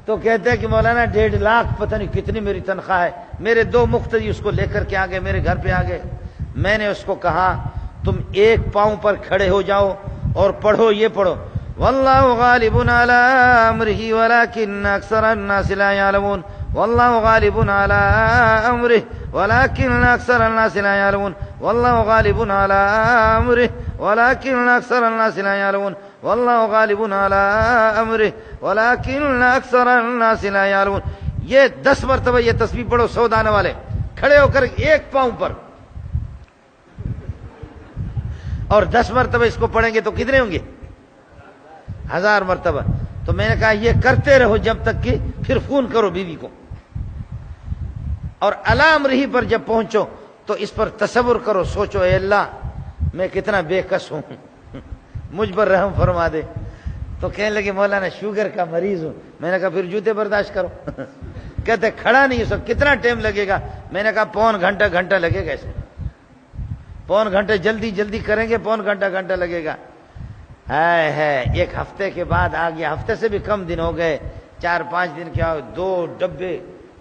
تو کہتے ہیں کہ مولانا 1.5 لاکھ پتہ نہیں کتنی میری تنخواہ ہے، میرے 2 مقتدی اس کو لے کر کے آ گئے، میرے گھر پہ آ گئے، میں نے اس کو کہا تم 1 پاؤں پر کھڑے ہو جاؤ اور پڑھو، یہ پڑھو واللہ غالب علی امرہ ولکن اکثر الناس لا یعلمون، واللہ غالب علی امرہ ولکن اکثر الناس لا یعلمون، واللہ غالب علی امرہ ولکن اکثر الناس لا یعلمون، واللہ غالب علی امرہ ولکن اکثر الناس لا یعلمون۔ یہ 10 مرتبہ یہ تسبیح پڑھو، 100 دانے والے کھڑے ہو کر 1 پاؤں پر، اور 10 مرتبہ اس کو پڑھیں گے تو کتنے ہوں گے؟ 1000 مرتبہ۔ تو میں نے کہا یہ کرتے رہو جب تک کہ پھر فون کرو بیوی کو، اور علام رہی پر جب پہنچو تو اس پر تصور کرو، سوچو اے اللہ میں کتنا بے کس ہوں، مجھ پر رحم فرما دے۔ تو کہنے لگے مولانا شوگر کا مریض ہوں، میں نے کہا پھر جوتے برداشت کرو۔ کہتے کھڑا نہیں سب، کتنا ٹائم لگے گا؟ میں نے کہا پون گھنٹہ لگے گا، اس میں پون گھنٹے جلدی کریں گے، پون گھنٹہ لگے گا۔ ہے 1 ہفتے کے بعد آ گیا، ہفتے سے بھی کم دن ہو گئے، 4-5 دن کیا، 2 ڈبے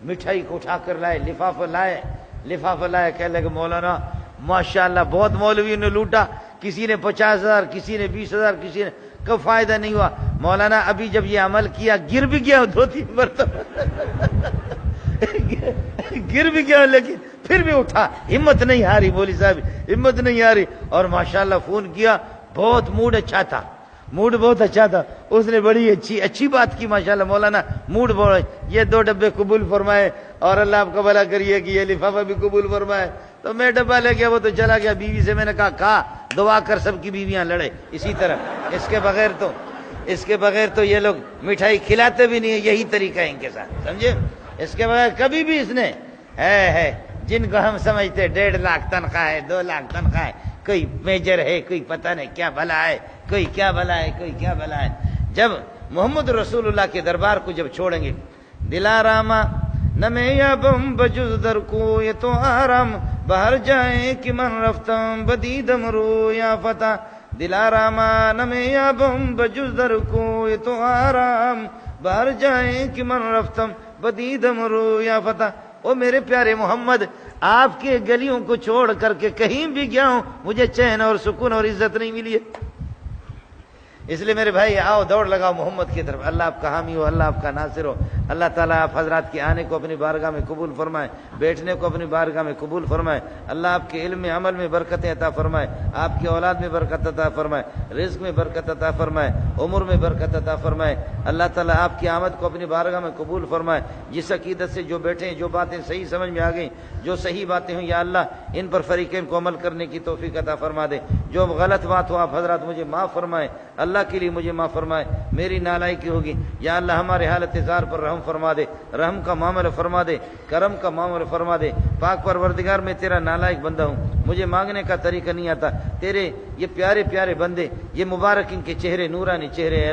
مٹھائی کو اٹھا کر لائے، لفافہ لائے، کہنے لگے مولانا ماشاءاللہ بہت مولویوں نے لوٹا، کسی نے 50,000 کسی نے 20,000 کسی نے، کوئی فائدہ نہیں ہوا مولانا، ابھی جب یہ عمل کیا گر بھی گیا 2-3 مرتبہ گر بھی گیا، لیکن پھر بھی اٹھا، ہمت نہیں ہاری، مولوی صاحب ہمت نہیں ہاری، اور ماشاءاللہ فون کیا، بہت موڈ بہت اچھا تھا، اس نے بڑی اچھی بات کی ماشاءاللہ مولانا، موڈ بہت، یہ 2 ڈبے قبول فرمائے اور اللہ آپ کا بھلا کریے کہ یہ لفافہ بھی قبول فرمائے۔ تو میں ڈبہ لے گیا، وہ تو چلا گیا، بیوی سے میں نے کہا دعا کر سب کی بیویاں لڑے اسی طرح، اس کے بغیر تو یہ لوگ مٹھائی کھلاتے بھی نہیں ہے، یہی طریقہ ہے ان کے ساتھ، سمجھے؟ اس کے بغیر کبھی بھی اس نے ہے جن کو ہم سمجھتے 1.5 لاکھ تنخواہ ہے، 2 لاکھ تنخواہ ہے، کوئی میجر ہے، کوئی پتہ نہیں کیا بھلا ہے، کوئی کیا بھلا ہے۔ جب محمد رسول اللہ کے دربار کو جب چھوڑیں گے، دلاراما نہ میں یا بم بجز در کو یہ تو آرام، باہر جائیں کہ من رفتم بدیدم رو یا فتح، دلاراما نہ میں یا بم بجز در کو یہ تو آرام، باہر جائیں کہ من رفتم بدیدم رو یا فتح۔ او میرے پیارے محمد، آپ کے گلیوں کو چھوڑ کر کے کہیں بھی گیا ہوں، مجھے چین اور سکون اور عزت نہیں ملی ہے۔ اس لیے میرے بھائی آؤ دوڑ لگاؤ محمد کی طرف، اللہ آپ کا حامی ہو، اللہ آپ کا ناصر ہو، اللہ تعالیٰ آپ حضرات کے آنے کو اپنی بارگاہ میں قبول فرمائے، بیٹھنے کو اپنی بارگاہ میں قبول فرمائے، اللہ آپ کے علم میں عمل میں برکتیں عطا فرمائے، آپ کی اولاد میں برکت عطا فرمائے، رزق میں برکت عطا فرمائے، عمر میں برکت عطا فرمائے، اللہ تعالیٰ آپ کی آمد کو اپنی بارگاہ میں قبول فرمائے۔ جس عقیدت سے جو بیٹھے ہیں، جو باتیں صحیح سمجھ میں آ گئیں، جو صحیح باتیں ہوں یا اللہ ان پر فریقین کو عمل کرنے کی توفیق عطا فرما دے، جو غلط بات ہو آپ حضرات مجھے معاف فرمائے، اللہ کے لیے مجھے معاف فرمائے، میری نالائکی ہوگی یا اللہ ہمارے حالت زار پر رحم فرما دے، رحم کا معاملہ فرما دے، کرم کا معاملہ فرما دے۔ پاک پروردگار میں تیرا نالائق بندہ ہوں، مجھے مانگنے کا طریقہ نہیں آتا، تیرے یہ پیارے پیارے بندے، یہ مبارک ان کے چہرے نورانی چہرے، اے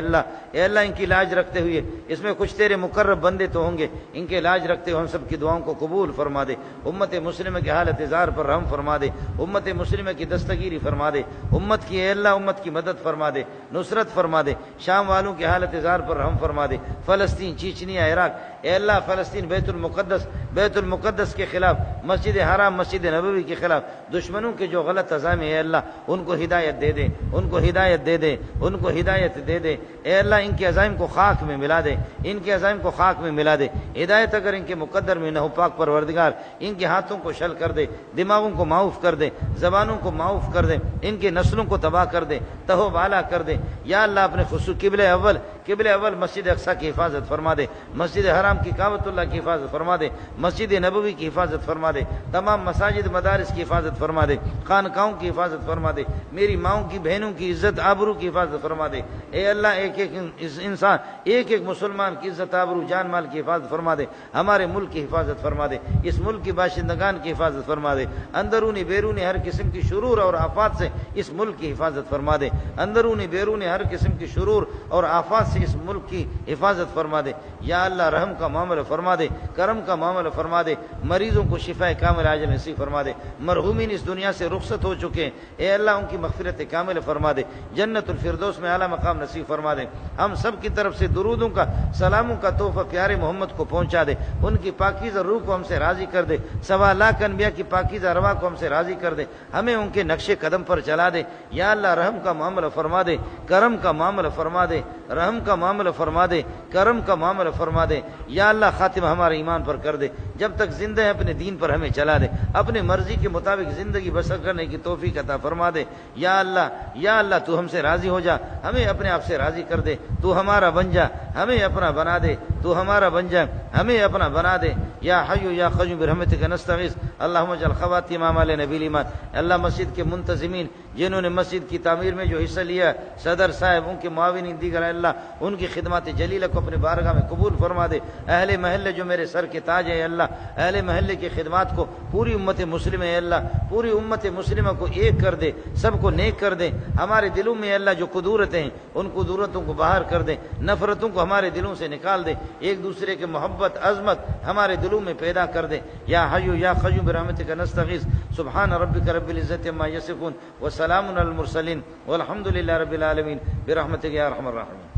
اللہ ان کی لاج رکھتے ہوئے، اس میں کچھ تیرے مقرب بندے تو ہوں گے، ان کے لاج رکھتے ہوئے ہم سب کی دعاؤں کو قبول فرما دے، امت مسلمہ کی حالت زار پر رحم فرما دے، امت مسلمہ کی دستگیری فرما دے، امت کی اے اللہ امت کی مدد فرما دے، نصرت فرما دے، شام والوں کی حالت زار پر رحم فرما دے، فلسطین، چیچنیا، عراق، اے اللہ فلسطین بیت المقدس کے خلاف، مسجد حرام مسجد نبوی کے خلاف دشمنوں کے جو غلط عزائم ہیں اے اللہ ان کو ہدایت دے دے، ان کو ہدایت دے دے، ان کو ہدایت دے دے اے اللہ، ان کے عزائم کو خاک میں ملا دے، ان کے عزائم کو خاک میں ملا دے۔ ہدایت اگر ان کے مقدر میں نہ ہو پاک پروردگار ان کے ہاتھوں کو شل کر دے، دماغوں کو معاف کر دے، زبانوں کو معاف کر دے، ان کے نسلوں کو تباہ کر دے، تہو بالا کر دے یا اللہ۔ اپنے خصوص قبلہ اول مسجد اقصی کی حفاظت فرما دے، مسجد حرام کی کعبۃ اللہ کی حفاظت فرما دے، مسجد نبوی کی حفاظت فرما دے، تمام مساجد مدارس کی حفاظت فرما دے، خانقاہوں کی حفاظت فرما دے، میری ماؤں کی بہنوں کی عزت آبرو کی حفاظت فرما دے اے اللہ۔ ایک ایک انسان، ایک ایک مسلمان کی عزت آبرو جان مال کی حفاظت فرما دے، ہمارے ملک کی حفاظت فرما دے، اس ملک کی باشندگان کی حفاظت فرما دے، اندرونی بیرونی ہر قسم کی شرور اور آفات سے اس ملک کی حفاظت فرما دے، اندرونی بیرونی ہر قسم کی شرور اور آفات سے اس ملک کی حفاظت فرما دے یا اللہ۔ رحم کا معاملہ فرما دے، کرم کا معاملہ فرما دے، مریضوں کو شفا کامل عاجل نصیب فرما دے، مرحومین اس دنیا سے رخصت ہو چکے ہیں اے اللہ ان کی مغفرت کامل فرما دے، جنت الفردوس میں اعلیٰ مقام نصیب فرما دے۔ ہم سب کی طرف سے درودوں کا سلاموں کا تحفہ پیارے محمد کو پہنچا دے، ان کی پاکیزہ روح کو ہم سے راضی کر دے، 1.25 انبیاء کی پاکیزہ ارواح کو ہم سے راضی کر دے، ہمیں ان کے نقش قدم پر چلا دے یا اللہ۔ رحم کا معاملہ فرما دے، کرم کا معاملہ فرما دے، رحم کا معاملہ فرما دے، کرم کا معاملہ فرما دے یا اللہ۔ خاتمہ ہمارے ایمان پر کر دے، جب تک زندہ ہے اپنے دین پر ہمیں چلا دے، اپنے مرضی کے مطابق زندگی بسر کرنے کی توفیق عطا فرما دے یا اللہ۔ یا اللہ تو ہم سے راضی ہو جا، ہمیں اپنے آپ سے راضی کر دے، تو ہمارا بن جا، ہمیں اپنا بنا دے، تو ہمارا بن جا، ہمیں اپنا بنا دے یا حی یا قیوم برحمتک نستغیث اللہم اجعل خواتیم اعمالنا بالایمان۔ اللہ مسجد کے منتظمین جنہوں نے مسجد کی تعمیر میں جو حصہ لیا، صدر صاحب، ان کے معاونین دیگر اللہ ان کی خدمات جلیلہ کو اپنے بارگاہ میں قبول فرما دے۔ اہل محلے جو میرے سر کے تاج ہے اللہ، اہل محلے کی خدمات کو پوری امت مسلمہ ہے اللہ، پوری امت مسلمہ کو ایک کر دے، سب کو نیک کر دے۔ ہمارے دلوں میں اللہ جو قدورتیں ہیں ان قدورتوں کو باہر کر دے، نفرتوں کو ہمارے دلوں سے نکال دے، ایک دوسرے کے محبت عظمت ہمارے دلوں میں پیدا کر دے یا حی یا قیوم برحمتک نستغیث سبحان ربک رب العزت عما یصفون وسلام علی المرسلین والحمد للہ رب العالمین برحمتک یا ارحم الراحمین۔